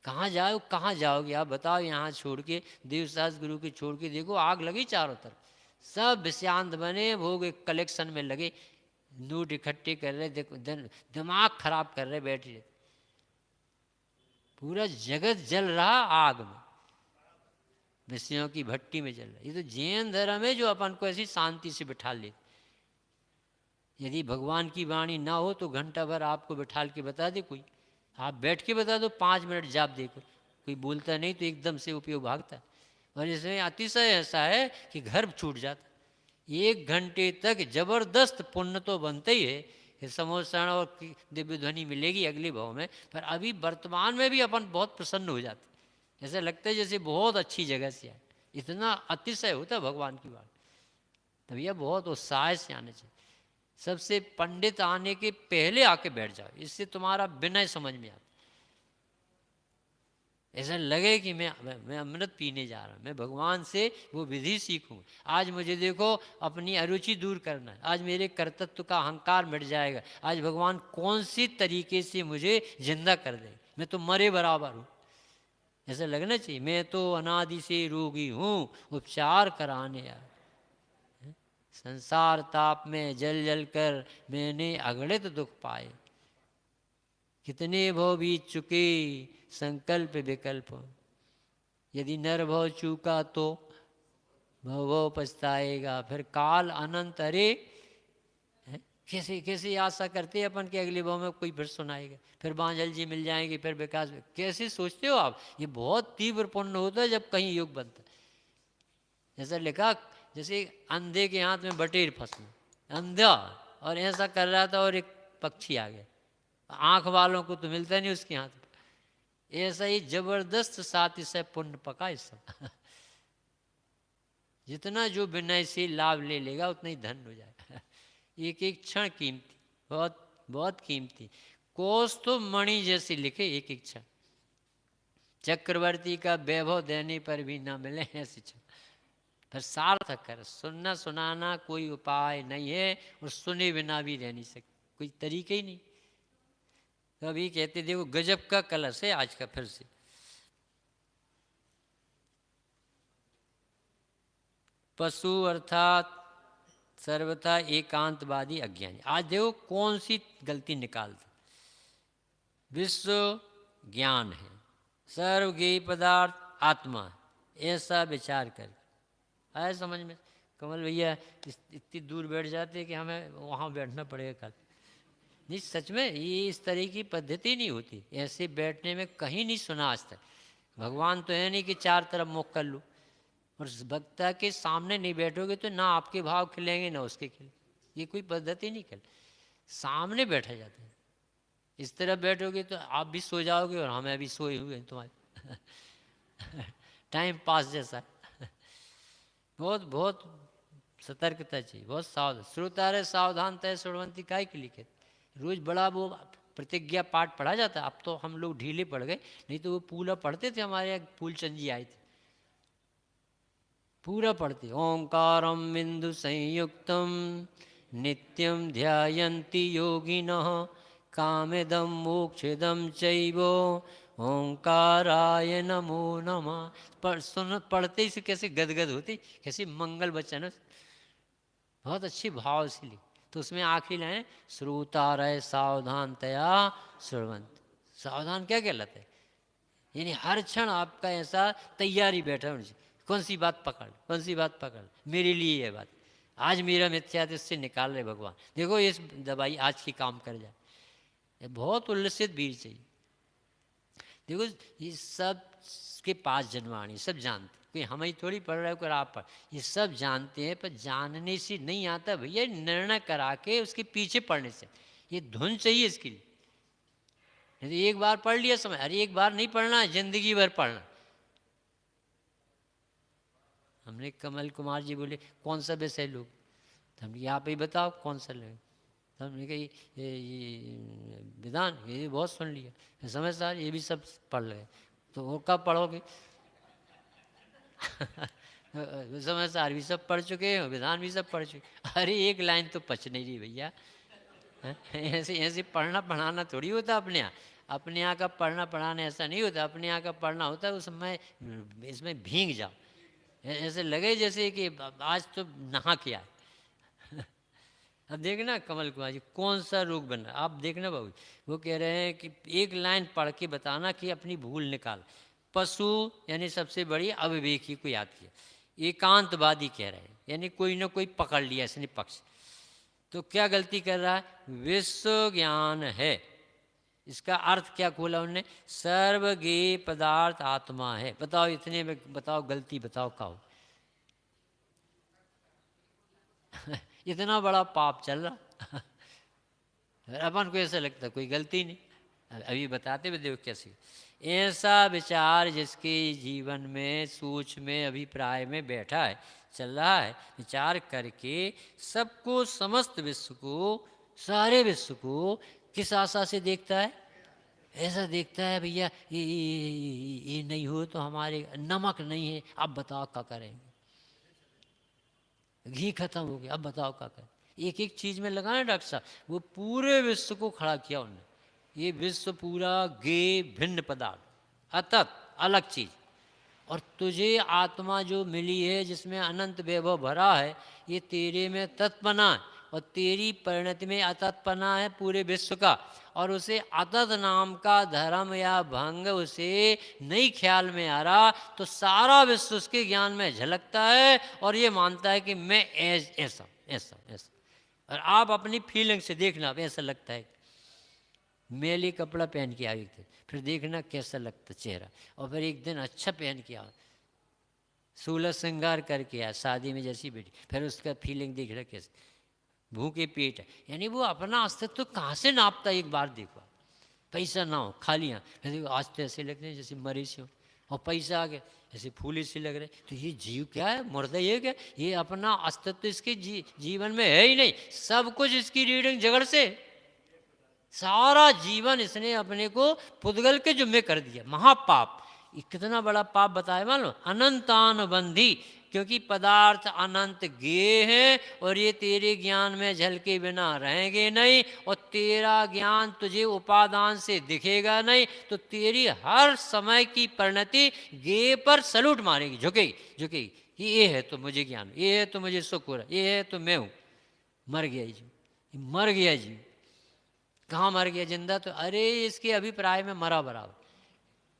कहाँ जाओ, कहाँ जाओगे आप बताओ? यहाँ छोड़ के, देवसास गुरु के छोड़ के देखो, आग लगी चारों तरफ, सब विषांत बने, भोग कलेक्शन में लगे, नोट इकट्ठे कर रहे, दिमाग खराब कर रहे, बैठ रहे, पूरा जगत जल रहा आग में, विषयों की भट्टी में जल रहा। ये तो जैन धर्म है जो अपन को ऐसी शांति से बिठा ले। यदि भगवान की वाणी ना हो तो घंटा भर आपको बिठाल के बता दे कोई, आप बैठ के बता दो, 5 मिनट जाप देखो, कोई बोलता नहीं तो एकदम से उपयोग भागता है। और इसमें अतिशय ऐसा है कि घर छूट जाता, 1 घंटे तक जबरदस्त पुण्य तो बनते ही है, समोषण और दिव्य ध्वनि मिलेगी अगले भाव में। पर अभी वर्तमान में भी अपन बहुत प्रसन्न हो जाते, ऐसा लगता है जैसे बहुत अच्छी जगह से आए, इतना अतिशय होता है भगवान की बात। तो भैया बहुत उत्साह से आना चाहिए। सबसे पंडित आने के पहले आके बैठ जाओ, इससे तुम्हारा विनय समझ में आता, ऐसा लगे कि मैं अमृत पीने जा रहा हूँ, मैं भगवान से वो विधि सीखूं। आज मुझे देखो अपनी अरुचि दूर करना है, आज मेरे कर्तृत्व का अहंकार मिट जाएगा, आज भगवान कौन सी तरीके से मुझे जिंदा कर दे, मैं तो मरे बराबर हूँ, ऐसा लगना चाहिए। मैं तो अनादि से रोगी हूँ, उपचार कराने आया, संसार ताप में जल जल कर मैंने अगणित दुख पाए, कितने भव बीत चुके संकल्प विकल्प, यदि नर भव चूका तो भव पछताएगा, फिर काल अनंत। अरे कैसे कैसे आशा करते अपन के अगले भाव में कोई फिर सुनाएगा, फिर बांझल जी मिल जाएंगे, फिर विकास, कैसे सोचते हो आप? ये बहुत तीव्र पुण्य होता है जब कहीं योग बनता है। जैसा लिखा, जैसे अंधे के हाथ में बटेर फंसना, अंधा और ऐसा कर रहा था और एक पक्षी आ गया, आंख वालों को तो मिलता नहीं उसके हाथ में, ऐसा ही जबरदस्त साथ से पुण्य पका इस सब। जितना जो विनय से लाभ ले लेगा उतना ही धन हो जाएगा। एक एक क्षण कीमती, बहुत बहुत कीमती। कोष तो मणि जैसे लिखे एक एक क्षण, चक्रवर्ती का वैभव देने पर भी ना मिले ऐसी क्षण, पर सार्थक कर। सुनना सुनाना कोई उपाय नहीं है, और सुने बिना भी रह नहीं सकते, कोई तरीके ही नहीं। तो अभी कहते देखो गजब का कलश है आज का फिर से। पशु अर्थात सर्वथा एकांतवादी अज्ञानी। आज देखो कौन सी गलती निकालते, विश्व ज्ञान है, सर्वज्ञेय पदार्थ आत्मा है, ऐसा विचार कर आए समझ में। कमल भैया इतनी दूर बैठ जाते कि हमें वहाँ बैठना पड़ेगा कल। नहीं सच में ये इस तरह की पद्धति नहीं होती, ऐसे बैठने में कहीं नहीं सुना आज तक। भगवान तो है नहीं कि चार तरफ मुख कर लो, और वक्ता के सामने नहीं बैठोगे तो ना आपके भाव खिलेंगे ना उसके खिले, ये कोई पद्धति नहीं कर। सामने बैठा जाता है, इस तरह बैठोगे तो आप भी सो जाओगे और हमें भी सोए हुए हैं तुम्हारे टाइम पास जैसा बहुत बहुत सतर्कता चाहिए, बहुत सावधान। श्रोता रहे सावधान तय सुरवंती काय के लिखे, रोज बड़ा वो प्रतिज्ञा पाठ पढ़ा जाता है। अब तो हम लोग ढीले पड़ गए, नहीं तो वो पूरा पढ़ते थे, हमारे यहाँ फूलचंद जी आए थे, पूरा पढ़ते। ओंकारम बिंदु संयुक्तम नित्यम ध्यायन्ति योगिनः कामेदम मोक्षदम चैवो ओंकाराय नमो नमः। पढ़ते ही से कैसे गदगद होती, कैसे मंगल वचन, बहुत अच्छी भाव से लिख। तो उसमें आखिरी लाइन श्रोता रहे सावधानतया श्रवंत। सावधान क्या कहलाता है, यानी हर क्षण आपका ऐसा तैयारी बैठा होनी चाहिए, कौन सी बात पकड़, कौन सी बात पकड़, मेरे लिए ये बात आज मेरा मिथ्या से निकाल रहे भगवान, देखो इस दवाई आज की काम कर जाए। बहुत उल्लसित वीर चाहिए। देखो ये सब के पास जनवाणी सब जानते, कोई हम ही थोड़ी पढ़ रहे हो कोई आप पढ़, ये सब जानते हैं, पर जानने से नहीं आता भैया, निर्णय करा के उसके पीछे पढ़ने से। ये धुन चाहिए इसके लिए, नहीं तो एक बार पढ़ लिया समझ, अरे एक बार नहीं पढ़ना, जिंदगी भर पढ़ना। हमने कमल कुमार जी बोले कौन सा विषय लोग, तो हमने यहाँ पे ही बताओ कौन सा लोग। तो हमने कही ये विधान, ये बहुत सुन लिया, समझदार ये भी सब पढ़ रहे, तो वो कब पढ़ोगे समझदार भी सब पढ़ चुके हैं, विधान भी सब पढ़ चुके। अरे एक लाइन तो पच नहीं रही भैया, ऐसे ऐसे पढ़ना पढ़ाना थोड़ी होता अपने यहाँ। अपने यहाँ का पढ़ना पढ़ाना ऐसा नहीं होता, अपने यहाँ का पढ़ना होता है उसमें इसमें भीग जाओ, ऐसे लगे जैसे कि आज तो नहा के आए। अब देखना कमल कुमार जी कौन सा रोग बन रहा है, आप देखना बाबू, वो कह रहे हैं कि एक लाइन पढ़ के बताना कि अपनी भूल निकाल। पशु यानी सबसे बड़ी अविवेकी को याद किया, एकांतवादी कह रहे हैं, यानी कोई ना कोई पकड़ लिया इसने पक्ष। तो क्या गलती कर रहा है, विश्व ज्ञान है, इसका अर्थ क्या खोला उन्होंने, सर्वज्ञेय पदार्थ आत्मा है। बताओ इतने में बताओ गलती बताओ का हो इतना बड़ा पाप चल रहा अपन को ऐसा लगता कोई गलती नहीं, अभी बताते हुए देखो कैसे। ऐसा विचार जिसके जीवन में सोच में अभिप्राय में बैठा है, चल रहा है, विचार करके सबको समस्त विश्व को सारे विश्व को किस आशा से देखता है, ऐसा देखता है भैया ये नहीं हो तो हमारे नमक नहीं है, अब बताओ क्या करेंगे, घी खत्म हो गया अब बताओ क्या करें। एक एक चीज में लगाना डॉक्टर साहब, वो पूरे विश्व को खड़ा किया उन्होंने। ये विश्व पूरा गे भिन्न पदार्थ अतत अलग चीज, और तुझे आत्मा जो मिली है जिसमें अनंत वैभव भरा है, ये तेरे में तत्पना है और तेरी परिणति में अतत्पना है पूरे विश्व का। और उसे अतत नाम का धर्म या भंग उसे नहीं ख्याल में आ रहा, तो सारा विश्व उसके ज्ञान में झलकता है और ये मानता है कि मैं ऐसा ऐसा ऐसा। और आप अपनी फीलिंग से देखना, ऐसा लगता है मैली कपड़ा पहन के आए थे, फिर देखना कैसा लगता चेहरा, और फिर एक दिन अच्छा पहन के आओ, सोलह श्रृंगार करके आया शादी में जैसी बेटी, फिर उसका फीलिंग देख रहा कैसे, भूखे पेट है, यानी वो अपना अस्तित्व तो कहाँ से नापता है। एक बार देखो, पैसा ना हो खाली हाँ, देखो आज तो ऐसे लगते हैं जैसे मरे से हो, और पैसा आ गया ऐसे फूले से लग रहे, तो ये जीव क्या है, मुर्दा ये क्या, ये अपना अस्तित्व इसके जीवन में है ही नहीं, सब कुछ इसकी रीडिंग जगड़ से, सारा जीवन इसने अपने को पुद्गल के जुम्मे कर दिया। महापाप, ये कितना बड़ा पाप बताया मानो, अनंतानुबंधी, क्योंकि पदार्थ अनंत गे हैं और ये तेरे ज्ञान में झलके बिना रहेंगे नहीं, और तेरा ज्ञान तुझे उपादान से दिखेगा नहीं, तो तेरी हर समय की परिणति गे पर सलूट मारेगी, झुकेगी झुकेगी, ये है तो मुझे ज्ञान, ये है तो मुझे सुख हो रहा, ये है तो मैं हूँ। मर गया जी, मर गया जी, कहाँ मर गया, जिंदा तो, अरे इसके अभिप्राय में मरा बराबर,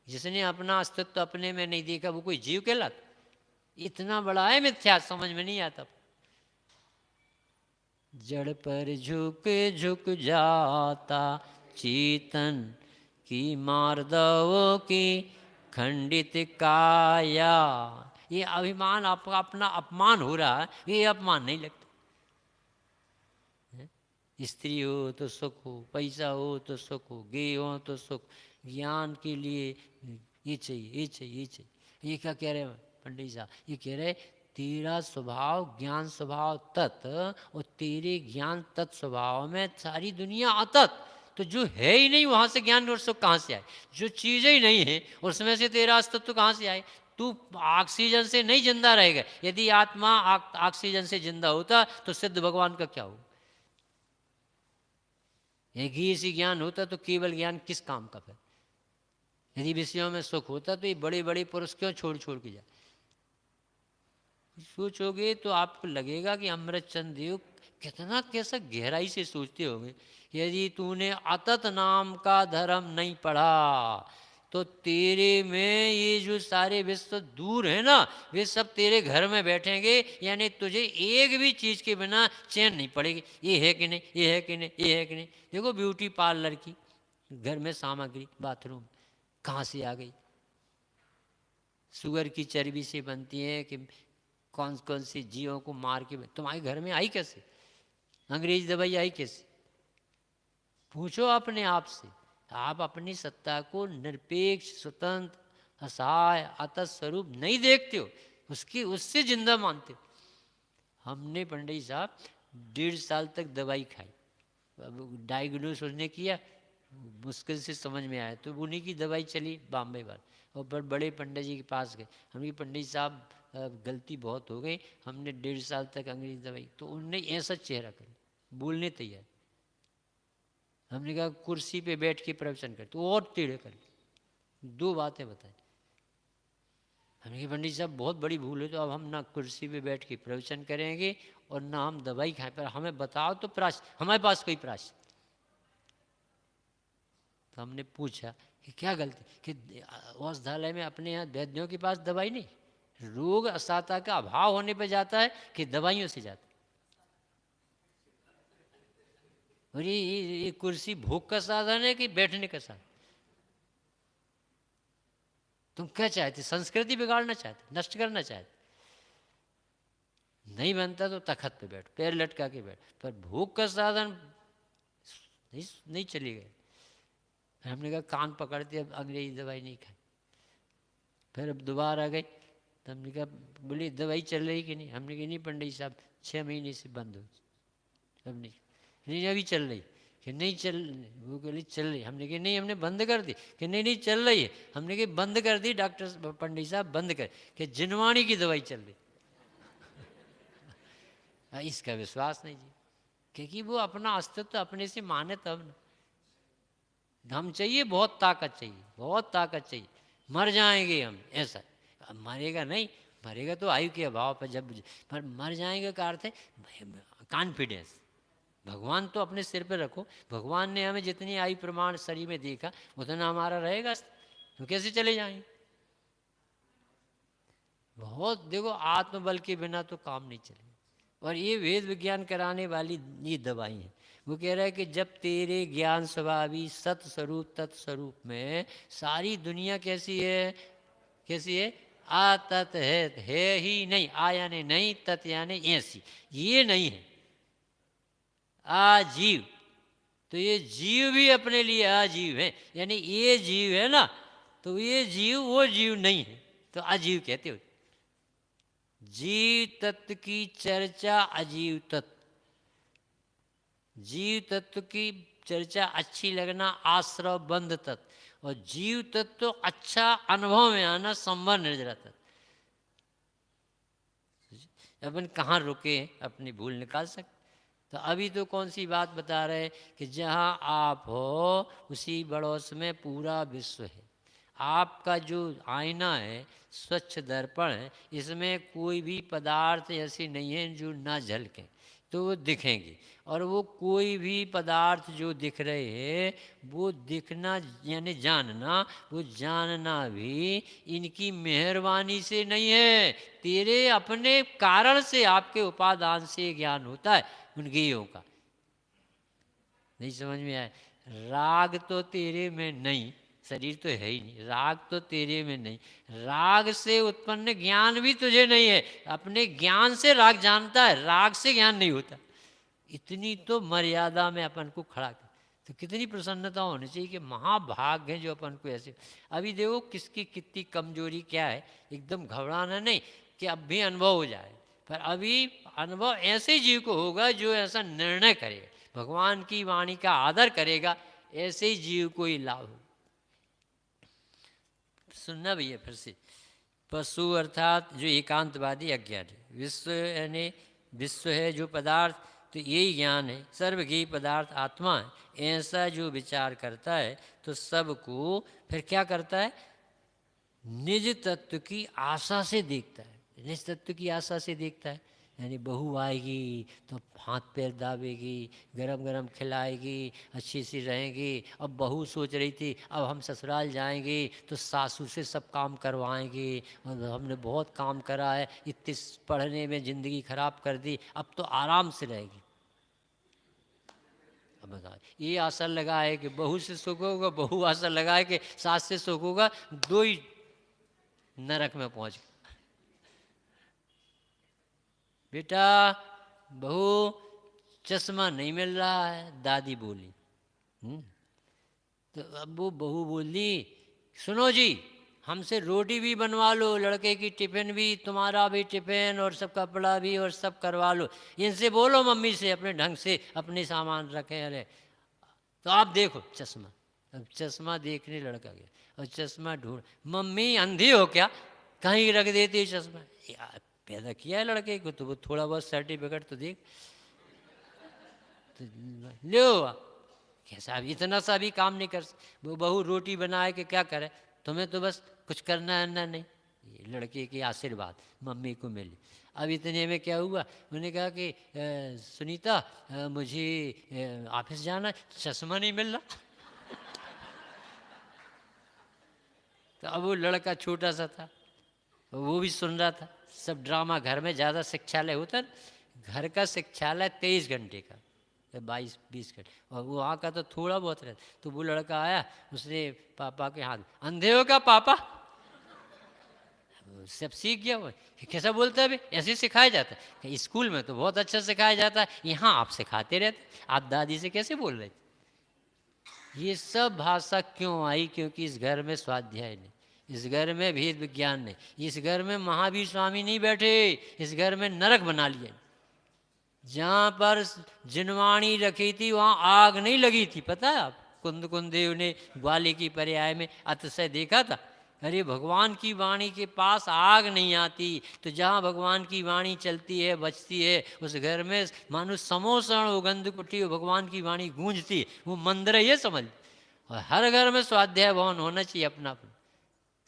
जिसने अपना अस्तित्व अपने में नहीं देखा वो कोई जीव कहलाता? इतना बड़ा है मिथ्या, समझ में नहीं आता। जड़ पर झुक झुक जाता चेतन की मार्दवों की खंडित काया। ये अभिमान आपका अपना अपमान हो रहा है, ये अपमान नहीं लगता। स्त्री हो तो सुख हो, पैसा हो तो सुख हो, गे हो तो सुख, ज्ञान के लिए ये चाहिए, ये चाहिए, ये चाहिए। ये क्या कह रहे हैं पंडित साहब? ये कह रहे तेरा स्वभाव ज्ञान स्वभाव तत्व, और तेरे ज्ञान तत्व स्वभाव में सारी दुनिया अतत। तो जो है ही नहीं वहाँ से ज्ञान और सुख कहाँ से आए? जो चीज़ें ही नहीं है उसमें से तेरा अस्तित्व कहाँ से आए? तू ऑक्सीजन से नहीं जिंदा रहेगा। यदि आत्मा ऑक्सीजन से जिंदा होता तो सिद्ध भगवान का क्या हो? एक ही ऐसी ज्ञान होता तो केवल ज्ञान किस काम का? फिर यदि विषयों में सुख होता तो ये बड़े बड़े पुरुष क्यों छोड़ छोड़ के जाए? सोचोगे तो आपको लगेगा कि अमृतचंद देव कितना कैसा गहराई से सोचते होंगे। यदि तूने अतत नाम का धर्म नहीं पढ़ा तो तेरे में ये जो सारे विश्व दूर है ना, वे सब तेरे घर में बैठेंगे। यानी तुझे एक भी चीज़ के बिना चैन नहीं पड़ेगी। ये है कि नहीं, ये है कि नहीं, ये है कि नहीं। देखो ब्यूटी पार्लर की घर में सामग्री, बाथरूम कहाँ से आ गई? शुगर की चर्बी से बनती है कि कौन कौन सी जीवों को मार के तुम्हारे घर में आई कैसे? अंग्रेजी दवाई आई कैसे? पूछो अपने आप से। आप अपनी सत्ता को निरपेक्ष, स्वतंत्र, असहाय, अतत स्वरूप नहीं देखते हो, उसकी उससे जिंदा मानते हो। हमने पंडित साहब 1.5 साल तक दवाई खाई। अब डायग्नोस उसने किया, मुश्किल से समझ में आया तो उन्हीं की दवाई चली बॉम्बे पर। और पर बड़े पंडित जी के पास गए। हमने पंडित साहब गलती बहुत हो गई, हमने 1.5 साल तक अंग्रेजी दवाई। तो उनने ऐसा चेहरा कर बोलने तैयार। हमने कहा कुर्सी पे बैठ के प्रवचन कर, तो और टेढ़े कर 2 बातें बताई। हमने कहा पंडित साहब बहुत बड़ी भूल है, तो अब हम ना कुर्सी पे बैठ के प्रवचन करेंगे और ना हम दवाई खाएं, पर हमें बताओ तो प्राश, हमारे पास कोई प्राश। तो हमने पूछा कि क्या गलती कि औषधालय में अपने यहाँ वैद्यों के पास दवाई नहीं, रोग असाता का अभाव होने पर जाता है कि दवाइयों से जाता है। और ये कुर्सी भूख का साधन है कि बैठने का साधन? तुम क्या चाहते? संस्कृति बिगाड़ना चाहते, नष्ट करना चाहते? नहीं बनता तो तखत पे बैठ, पैर लटका के बैठ, पर भूख का साधन नहीं चली गए। फिर हमने कहा कान पकड़ते, अब अंग्रेजी दवाई नहीं खाई। फिर अब दोबारा गई तो हमने कहा बोली दवाई चल रही कि नहीं? हमने कहा नहीं पंडित साहब 6 महीने से बंद हो। अब नहीं अभी चल रही। कि नहीं चल, वो बोली चल रही। हमने कहा नहीं हमने बंद कर दी। कि नहीं नहीं चल रही है। हमने कहा बंद कर दी डॉक्टर पंडित साहब, बंद कर। कि जिनवाणी की दवाई चल रही। इसका विश्वास नहीं जी, क्योंकि वो अपना अस्तित्व अपने से माने तब ना। दम चाहिए, बहुत ताकत चाहिए, बहुत ताकत चाहिए। मर जाएंगे हम ऐसा, मरेगा नहीं, मरेगा तो आयु के अभाव पर जब, पर मर जाएंगे का अर्थ है कॉन्फिडेंस। भगवान तो अपने सिर पे रखो। भगवान ने हमें जितनी आयु प्रमाण शरीर में देखा उतना हमारा रहेगा, तो कैसे चले जाएंगे? बहुत देखो, आत्मबल के बिना तो काम नहीं चलेगा। और ये वेद विज्ञान कराने वाली ये दवाई है। वो कह रहा है कि जब तेरे ज्ञान स्वभावी सत स्वरूप तत्स्वरूप में सारी दुनिया कैसी है, कैसी है? आतत है ही नहीं, आ यानी नहीं, तत् यानी ऐसी, ये नहीं है आजीव। तो ये जीव भी अपने लिए अजीव है। यानी ये जीव है ना, तो ये जीव वो जीव नहीं है, तो अजीव कहते हो। जीव तत्व की चर्चा अजीव तत्व, जीव तत्व की चर्चा अच्छी लगना आश्रव बंध तत्व, और जीव तत्व तो अच्छा अनुभव में आना संभव निर्जरा तत्व। अपन कहाँ रुके, अपनी भूल निकाल सकते। तो अभी तो कौन सी बात बता रहे कि जहाँ आप हो उसी पड़ोस में पूरा विश्व है। आपका जो आईना है, स्वच्छ दर्पण है, इसमें कोई भी पदार्थ ऐसे नहीं है जो ना झलके। तो वो दिखेंगे। और वो कोई भी पदार्थ जो दिख रहे हैं वो दिखना यानी जानना, वो जानना भी इनकी मेहरबानी से नहीं है, तेरे अपने कारण से, आपके उपादान से ज्ञान होता है उन ज्ञेयों का। नहीं समझ में आया? राग तो तेरे में नहीं, शरीर तो है ही नहीं, राग तो तेरे में नहीं, राग से उत्पन्न ज्ञान भी तुझे नहीं है। अपने ज्ञान से राग जानता है, राग से ज्ञान नहीं होता। इतनी तो मर्यादा में अपन को खड़ा कर, तो कितनी प्रसन्नता होनी चाहिए कि महाभाग है जो अपन को ऐसे। अभी देखो किसकी कितनी कमजोरी क्या है, एकदम घबराना नहीं कि अब भी अनुभव हो जाए, पर अभी अनुभव ऐसे जीव को होगा जो ऐसा निर्णय करेगा, भगवान की वाणी का आदर करेगा, ऐसे ही जीव को ही लाभ हो। सुनना भैया फिर से, पशु अर्थात जो एकांतवादी अज्ञान है, विश्व यानी विश्व है जो पदार्थ, तो यही ज्ञान है। सर्वज्ञ पदार्थ आत्मा है, ऐसा जो विचार करता है तो सबको फिर क्या करता है, निज तत्व की आशा से देखता है। निज तत्व की आशा से देखता है यानी बहू आएगी तो हाथ पैर दाबेगी, गरम गरम खिलाएगी, अच्छी सी रहेंगी। अब बहू सोच रही थी अब हम ससुराल जाएंगे तो सासू से सब काम करवाएंगे, और हमने बहुत काम करा है, इतने पढ़ने में ज़िंदगी खराब कर दी, अब तो आराम से रहेगी। अब बताओ, ये आशा लगाए कि बहू से सुख होगा, बहू आशा लगाए कि सास से सुख होगा, दो ही नरक में पहुंच गए। बेटा बहू चश्मा नहीं मिल रहा है, दादी बोली। तो अब वो बहू बोली सुनो जी, हमसे रोटी भी बनवा लो, लड़के की टिफिन भी, तुम्हारा भी टिफिन, और सब कपड़ा भी, और सब करवा लो, इनसे बोलो मम्मी से अपने ढंग से अपने सामान रखें। अरे तो आप देखो चश्मा। अब चश्मा देखने लड़का गया और चश्मा ढूंढ, मम्मी अंधी हो क्या, कहीं रख देती चश्मा। यार पैदा किया है लड़के को तो वो थोड़ा बहुत सर्टिफिकेट तो देख, तो लो कैसा भी इतना सा भी काम नहीं कर। वो बहू रोटी बनाए कि क्या करे, तुम्हें तो बस कुछ करना है ना नहीं। ये लड़के के आशीर्वाद मम्मी को मिले। अब इतने में क्या हुआ, उन्होंने कहा कि सुनीता मुझे ऑफिस जाना, चश्मा नहीं मिल रहा। तो अब वो लड़का छोटा सा था, वो भी सुन रहा था सब ड्रामा। घर में ज़्यादा शिक्षालय होता, घर का शिक्षालय 23 घंटे का, 22-20 घंटे, और वो वहाँ का तो थोड़ा बहुत रहता। तो वो लड़का आया, उसने पापा के हाथ, अंधे हो का पापा, सब सीख गया वो। कैसा बोलता है भाई, ऐसे सिखाया जाता है, स्कूल में तो बहुत अच्छा सिखाया जाता है, यहाँ आप सिखाते रहते, आप दादी से कैसे बोल रहे थे। ये सब भाषा क्यों आई, क्योंकि इस घर में स्वाध्याय नहीं, इस घर में भेद विज्ञान नहीं, इस घर में महावीर स्वामी नहीं बैठे, इस घर में नरक बना लिया। जहाँ पर जिनवाणी रखी थी वहाँ आग नहीं लगी थी, पता है आप, कुंद देव ने ग्वाली की पर्याय में अतिशय देखा था। अरे भगवान की वाणी के पास आग नहीं आती, तो जहाँ भगवान की वाणी चलती है बजती है उस घर में मानो समोसण हो, गंध कुटी हो, भगवान की वाणी गूंजती है, वो मंदिर है ये समझ। और हर घर में स्वाध्याय भवन होना चाहिए अपना,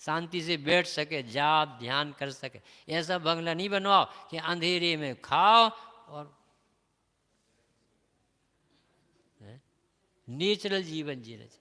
शांति से बैठ सके, जाप ध्यान कर सके। ऐसा बंगला नहीं बनवाओ कि अंधेरे में खाओ और नेचुरल जीवन जीना चाहिए।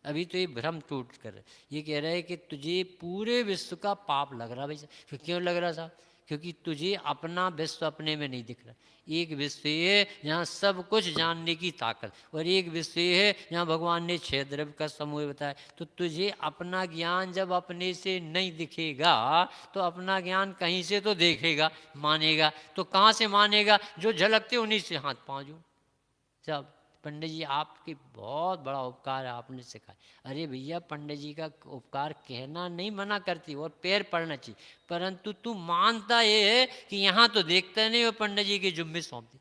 अभी तो ये भ्रम टूट कर ये कह रहा है कि तुझे पूरे विश्व का पाप लग रहा भाई। क्यों लग रहा साहब? क्योंकि तुझे अपना विश्व अपने में नहीं दिख रहा। एक विश्व ये है जहाँ सब कुछ जानने की ताकत, और एक विश्व ये है जहाँ भगवान ने 6 द्रव्य का समूह बताया। तो तुझे अपना ज्ञान जब अपने से नहीं दिखेगा तो अपना ज्ञान कहीं से तो देखेगा, मानेगा। तो कहाँ से मानेगा? जो झलकते उन्हीं से हाथ पाँव जो सब। पंडित जी आपकी बहुत बड़ा उपकार है, आपने सिखाया। अरे भैया पंडित जी का उपकार कहना नहीं मना करती, और पैर पड़ना चाहिए, परंतु तू मानता ये है कि यहाँ तो देखता नहीं, और पंडित जी की जुम्मे सौंप दी।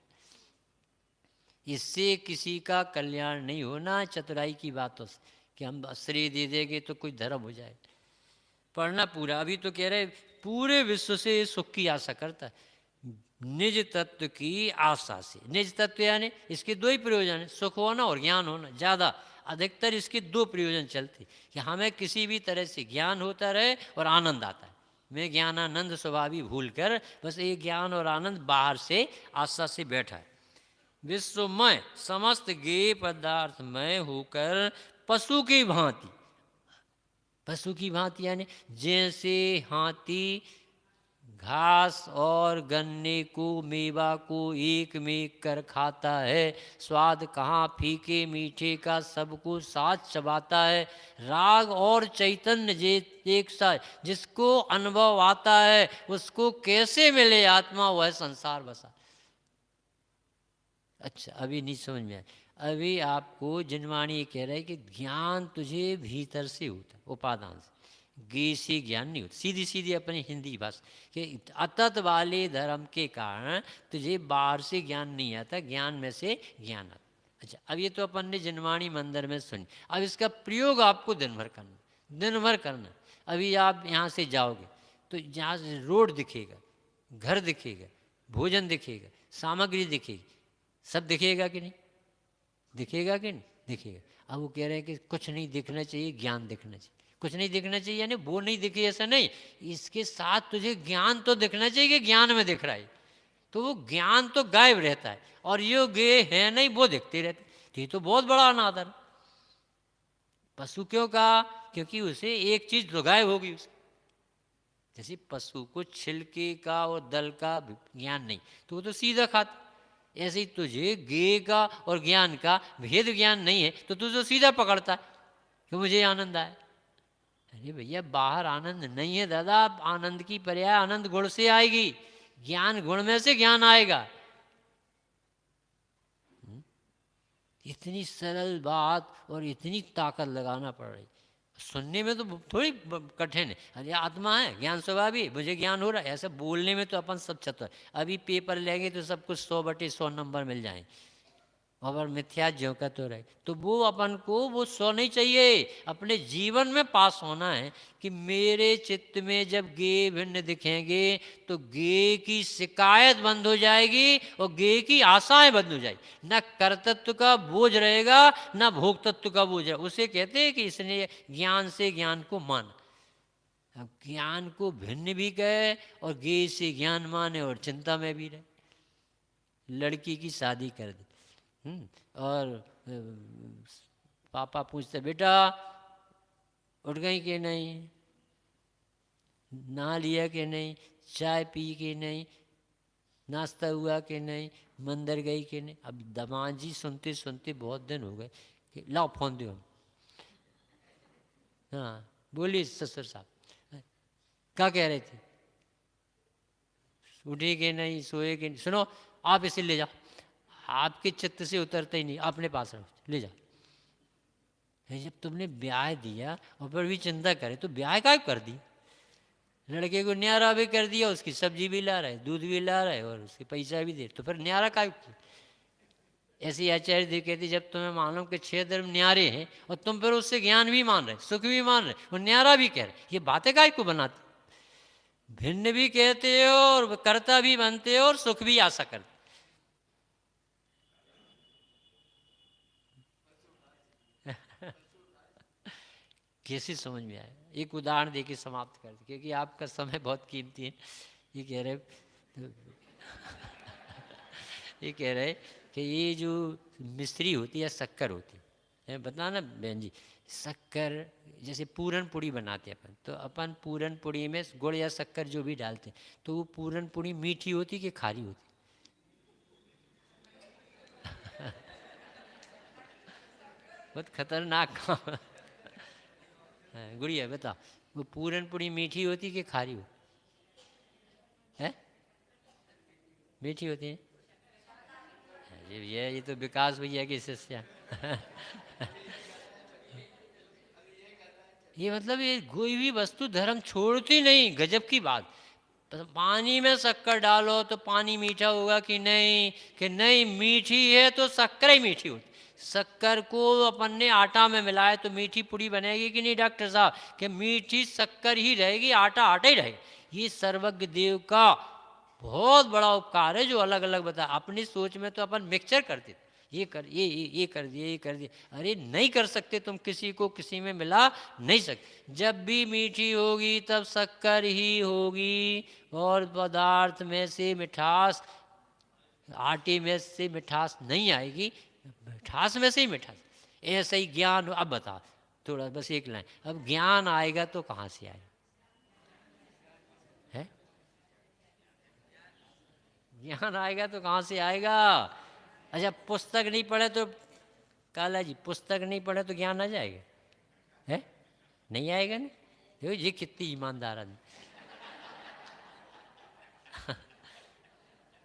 इससे किसी का कल्याण नहीं होना चतुराई की बातों से, कि हम श्री दे देंगे तो कोई धर्म हो जाए। पढ़ना पूरा। अभी तो कह रहे पूरे विश्व से सुख की आशा करता है, निज तत्व की आशा से। निज तत्व यानी इसके 2 ही प्रयोजन है, सुख होना और ज्ञान होना। ज़्यादा अधिकतर इसके 2 प्रयोजन चलते कि हमें किसी भी तरह से ज्ञान होता रहे और आनंद आता है। मैं ज्ञानानंद स्वभावी भूल कर बस ये ज्ञान और आनंद बाहर से आशा से बैठा है। विश्वमय समस्त गेय पदार्थ मय होकर पशु की भांति, पशु की भांति यानी जैसे हाथी घास और गन्ने को मेवा को एक में कर खाता है, स्वाद कहाँ फीके मीठे का सबको साथ चबाता है, राग और चैतन्य जे एक सा जिसको अनुभव आता है उसको कैसे मिले आत्मा वह संसार बसा। अच्छा अभी नहीं समझ में आया, अभी आपको जिनवाणी ये कह रहे हैं कि ज्ञान तुझे भीतर से होता है, उपादान से, गे से ज्ञान नहीं होता। सीधी सीधी अपनी हिंदी भाषा कि अतत वाले धर्म के कारण तुझे बाहर से ज्ञान नहीं आता, ज्ञान में से ज्ञान आता। अच्छा अब ये तो अपन ने जिनवाणी मंदिर में सुनी, अब इसका प्रयोग आपको दिन भर करना, दिन भर करना। अभी आप यहाँ से जाओगे तो जहाँ से रोड दिखेगा, घर दिखेगा, भोजन दिखेगा, सामग्री दिखेगी, सब दिखेगा कि नहीं, दिखेगा कि नहीं दिखेगा। अब वो कह रहे हैं कि कुछ नहीं दिखना चाहिए, ज्ञान दिखना चाहिए। कुछ नहीं दिखना चाहिए यानी वो नहीं दिखे ऐसा नहीं, इसके साथ तुझे ज्ञान तो दिखना चाहिए कि ज्ञान में दिख रहा है। तो वो ज्ञान तो गायब रहता है और ये गे है नहीं वो दिखते रहते। ये तो बहुत बड़ा अनादर। पशु क्यों कहा, क्योंकि उसे एक चीज तो गायब होगी उसे। जैसे पशु को छिलके का और दल का ज्ञान नहीं तो वो तो सीधा खाता, ऐसे ही तुझे गे का और ज्ञान का भेद ज्ञान नहीं है तो तुझे सीधा पकड़ता है कि मुझे आनंद आए। अरे भैया बाहर आनंद नहीं है दादा, आनंद की पर्याय आनंद गुण से आएगी, ज्ञान गुण में से ज्ञान आएगा। इतनी सरल बात और इतनी ताकत लगाना पड़ रही, सुनने में तो थोड़ी कठिन है। अरे आत्मा है, ज्ञान स्वभाव भी, मुझे ज्ञान हो रहा है, ऐसे बोलने में तो अपन सब चतुर। अभी पेपर लेंगे तो सब कुछ 100/100 नंबर मिल जाए, और मिथ्या ज्यों का तो रहे। तो वो अपन को वो 100 नहीं चाहिए, अपने जीवन में पास होना है कि मेरे चित्त में जब गे भिन्न दिखेंगे तो गे की शिकायत बंद हो जाएगी और गे की आशाएं बंद हो जाएगी। न कर्तृत्व का बोझ रहेगा न भोक्तत्व का बोझ रहेगा। उसे कहते हैं कि इसने ज्ञान से ज्ञान को माना। अब ज्ञान को भिन्न भी कहे और गे से ज्ञान माने और चिंता में भी रहे। लड़की की शादी कर दी और पापा पूछते बेटा उठ गई कि नहीं, नहा लिया कि नहीं, चाय पी कि नहीं, नाश्ता हुआ कि नहीं, मंदिर गई कि नहीं। अब दामाद जी सुनते सुनते बहुत दिन हो गए कि लाओ फोन दो। हाँ बोलिए ससुर साहब क्या कह रहे थे, उठे कि नहीं, सोए कि नहीं। सुनो आप इसे ले जाओ, आपके चित्त से उतरते ही नहीं, अपने पास रखो, ले जाओ। जब तुमने ब्याह दिया और फिर भी चिंता करे तो ब्याह काय कर दी। लड़के को न्यारा भी कर दिया, उसकी सब्जी भी ला रहा है, दूध भी ला रहा है और उसके पैसा भी दे, तो फिर न्यारा काय। ऐसी आचार्य जी कहती जब तुम्हें मालूम कि 6 धर्म न्यारे हैं और तुम फिर उससे ज्ञान भी मान रहे, सुख भी मान रहे और न्यारा भी कह रहे, ये बातें काय को बनाती। भिन्न भी कहते हो और कर्ता भी बनते हो और सुख भी आशा करते। कैसे समझ में आया, एक उदाहरण देके समाप्त कर दे क्योंकि आपका समय बहुत कीमती है। ये कह रहे ये कह रहे कि ये जो मिश्री होती है शक्कर होती है, बताना बहन जी, शक्कर जैसे पूरन पुड़ी बनाते हैं अपन, तो अपन पूरन पुड़ी में गुड़ या शक्कर जो भी डालते हैं तो वो पूरन पुड़ी मीठी होती कि खारी होती। बहुत खतरनाक काम गुड़िया बता, वो पूरन पुड़ी मीठी होती कि खारी होती है? मीठी होती है। ये तो विकास भैया की शिष्या ये मतलब ये कोई भी वस्तु धर्म छोड़ती नहीं, गजब की बात। पानी में शक्कर डालो तो पानी मीठा होगा कि नहीं, कि नहीं मीठी है तो शक्कर ही मीठी होती। शक्कर को अपन ने आटा में मिलाया तो मीठी पूड़ी बनेगी कि नहीं डॉक्टर साहब, कि मीठी शक्कर ही रहेगी, आटा आटा ही रहेगा। ये सर्वज्ञ देव का बहुत बड़ा उपकार है जो अलग अलग बता। अपनी सोच में तो अपन मिक्सचर करते थे, ये कर ये कर दिए, ये कर दिए। अरे नहीं कर सकते तुम, किसी को किसी में मिला नहीं सकते। जब भी मीठी होगी तब शक्कर ही होगी और पदार्थ में से मिठास आटे में से मिठास नहीं आएगी, मिठास में से ही मिठास। ऐसा ही ज्ञान। अब बता थोड़ा, बस एक लाइन, अब ज्ञान आएगा तो कहाँ से आएगा? है ज्ञान आएगा तो कहाँ से आएगा? अच्छा पुस्तक नहीं पढ़े तो, काला जी पुस्तक नहीं पढ़े तो ज्ञान आ जाएगा? है नहीं आएगा ना। देखो ये कितनी ईमानदार आदमी।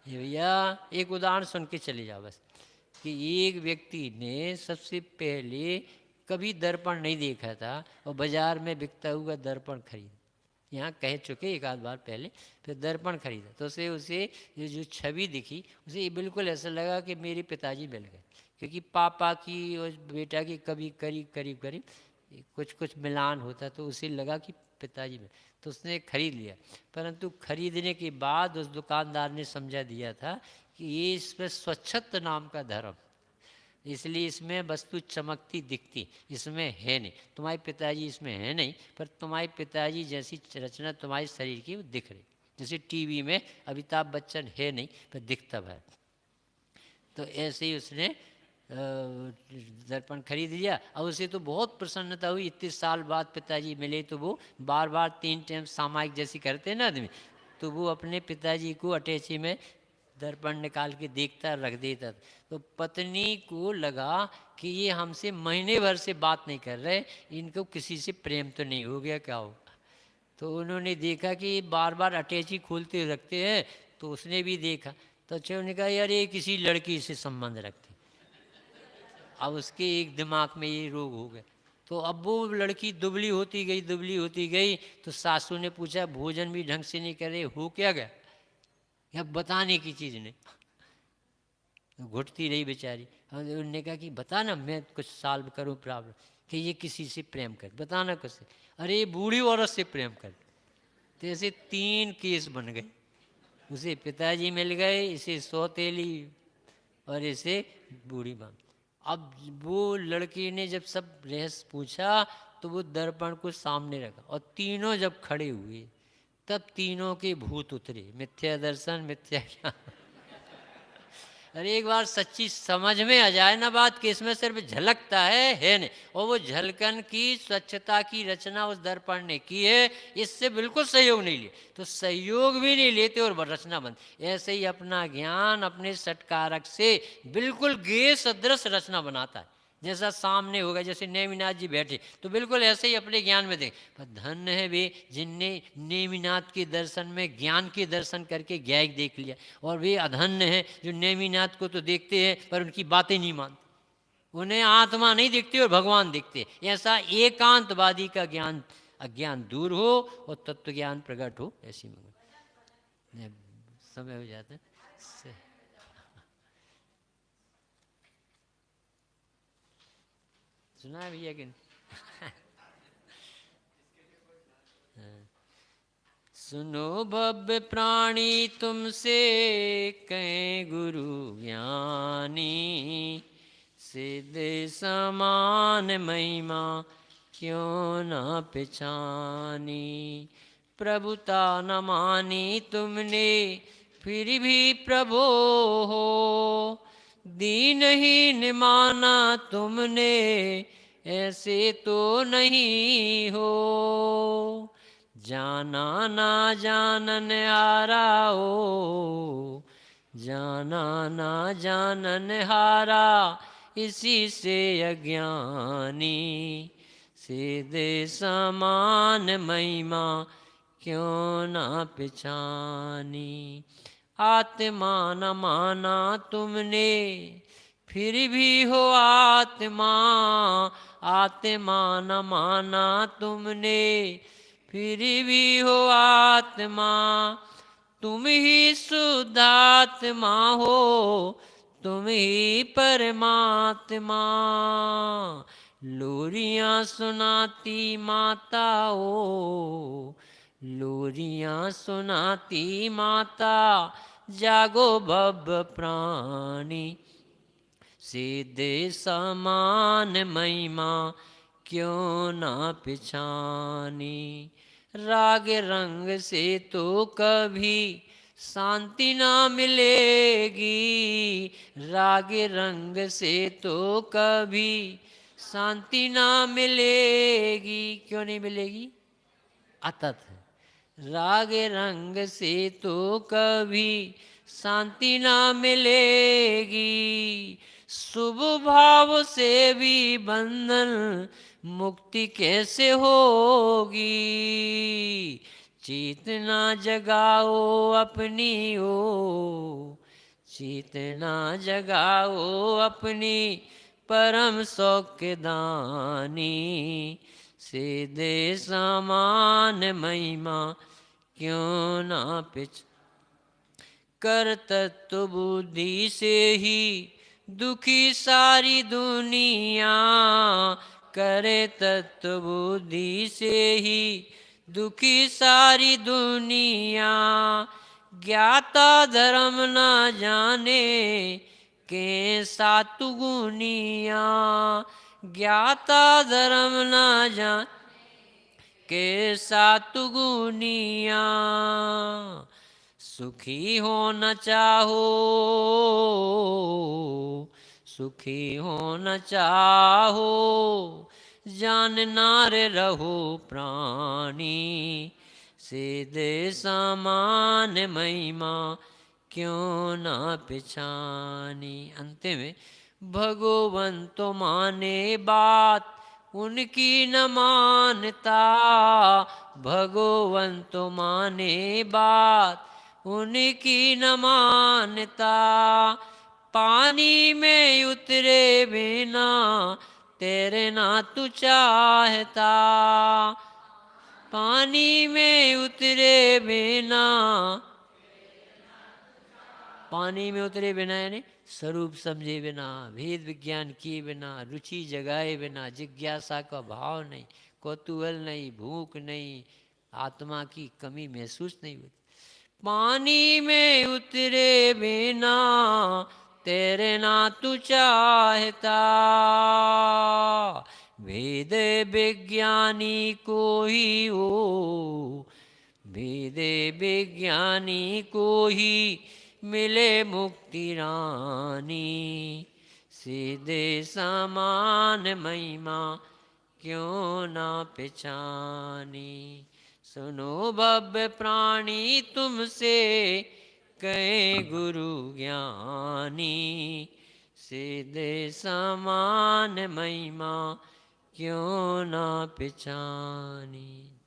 ये भैया एक उदाहरण सुन के चले जाओ बस, कि एक व्यक्ति ने सबसे पहले कभी दर्पण नहीं देखा था और बाजार में बिकता हुआ दर्पण खरीदा। यहाँ कह चुके एक आध बार पहले। फिर दर्पण खरीदा तो उसे उसे ये जो छवि दिखी, उसे ये बिल्कुल ऐसा लगा कि मेरे पिताजी मिल गए, क्योंकि पापा की और बेटा की कभी करीब करीब करीब कुछ कुछ मिलान होता, तो उसे लगा कि पिताजी में, तो उसने खरीद लिया। परंतु खरीदने के बाद उस दुकानदार ने समझा दिया था कि ये इसमें स्वच्छत्व नाम का धर्म, इसलिए इसमें वस्तु चमकती दिखती, इसमें है नहीं। तुम्हारे पिताजी इसमें है नहीं, पर तुम्हारे पिताजी जैसी रचना तुम्हारे शरीर की वो दिख रही। जैसे टीवी में अमिताभ बच्चन है नहीं, पर दिखता है। तो ऐसे ही उसने दर्पण खरीद लिया और उसे तो बहुत प्रसन्नता हुई। इतने साल बाद पिताजी मिले तो वो बार बार 3 टाइम सामायिक जैसी करते हैं ना आदमी, तो वो अपने पिताजी को अटैची में दर्पण निकाल के देखता रख देता। तो पत्नी को लगा कि ये हमसे महीने भर से बात नहीं कर रहे, इनको किसी से प्रेम तो नहीं हो गया क्या हो। तो उन्होंने देखा कि बार बार अटैची खोलते रखते हैं, तो उसने भी देखा। तो अच्छा उन्होंने कहा यार ये किसी लड़की से संबंध रखते। अब उसके एक दिमाग में ये रोग हो गया। तो अब वो लड़की दुबली होती गई, दुबली होती गई। तो सासू ने पूछा भोजन भी ढंग से नहीं करे, हो क्या गया? या बताने की चीज़ नहीं। तो घुटती रही बेचारी। उन्होंने कहा कि बता ना, मैं कुछ सॉल्व करूं प्रॉब्लम, कि ये किसी से प्रेम कर, बताना कुछ। अरे बूढ़ी औरत से प्रेम कर। तो ऐसे 3 केस बन गए। उसे पिताजी मिल गए, इसे सौतेली, और इसे बूढ़ी माँ। अब वो लड़की ने जब सब रहस्य पूछा तो वो दर्पण को सामने रखा, और तीनों जब खड़े हुए तब तीनों के भूत उतरे। मिथ्या दर्शन, मिथ्या ज्ञान। अरे एक बार सच्ची समझ में आ जाए ना बात कि इसमें सिर्फ झलकता है नहीं, और वो झलकन की स्वच्छता की रचना उस दर्पण ने की है, इससे बिल्कुल सहयोग नहीं लिए, तो सहयोग भी नहीं लेते और रचना बंद। ऐसे ही अपना ज्ञान अपने सटकारक से बिल्कुल गे सदृश रचना बनाता है। जैसा सामने होगा, जैसे नेमिनाथ जी बैठे तो बिल्कुल ऐसे ही अपने ज्ञान में देख। पर धन्य है वे जिनने नेमिनाथ के दर्शन में ज्ञान के दर्शन करके ज्ञायक देख लिया, और वे अधन्य हैं जो नेमिनाथ को तो देखते हैं पर उनकी बातें नहीं मानते। उन्हें आत्मा नहीं दिखती और भगवान दिखते। ऐसा एकांतवादी का ज्ञान अज्ञान दूर हो और तत्व ज्ञान प्रकट हो, ऐसी मंगल। समय हो जाता है। सुना है भैया कि सुनो भव्य प्राणी तुमसे कहें गुरु ज्ञानी, सिद्ध समान महिमा क्यों न पहचानी। प्रभुता न मानी तुमने फिर भी प्रभो हो, दीनहीन माना तुमने ऐसे तो नहीं हो। जाना ना जानन हारा हो, जाना ना जानन हारा इसी से अज्ञानी। सिद्ध समान महिमा क्यों ना पहचानी। आत्मा न माना तुमने फिर भी हो आत्मा, आत्मा न माना तुमने फिर भी हो आत्मा। तुम ही शुद्धात्मा हो, तुम ही परमात्मा। लोरियां सुनाती माता ओ, लोरियां सुनाती माता, जागो भव प्राणी। सिद्ध समान महिमा क्यों ना पहचानी। राग रंग से तो कभी शांति ना मिलेगी राग रंग से तो कभी शांति ना मिलेगी। क्यों नहीं मिलेगी? अतत राग रंग से तो कभी शांति ना मिलेगी। शुभ भाव से भी बंधन मुक्ति कैसे होगी। चेतना जगाओ अपनी ओ, चेतना जगाओ अपनी परम सौख्य दानी। सीधे समान महिमा क्यों ना पिछ कर तत्व बुद्धि से ही दुखी सारी दुनिया। करे तत्व बुद्धि से ही दुखी सारी दुनिया। ज्ञाता धर्म ना जाने के सातु गुनिया। ज्ञाता धर्म ना जान के सातु गुनिया। सुखी होना चाहो, सुखी होना चाहो, जानना रे रहो प्राणी। सीधे समान महिमा क्यों ना पिछानी। अंत में भगवंत माने बात उनकी न मानता। भगवंत माने बात उनकी न मानता। पानी में उतरे बिना तैरना तू चाहता। पानी में उतरे बिना, पानी में उतरे बिना यानी स्वरूप समझे बिना, भेद विज्ञान किए बिना, रुचि जगाए बिना, जिज्ञासा का भाव नहीं, कौतूहल नहीं, भूख नहीं, आत्मा की कमी महसूस नहीं होती। पानी में उतरे बिना तैरना तू चाहता। वेद विज्ञानी को ही हो, वेद विज्ञानी को ही मिले मुक्ति रानी। सीधे समान महिमा क्यों ना पिछानी। सुनो भव्य प्राणी तुमसे कहे गुरु ज्ञानी। सीधे समान महिमा क्यों ना पिछानी।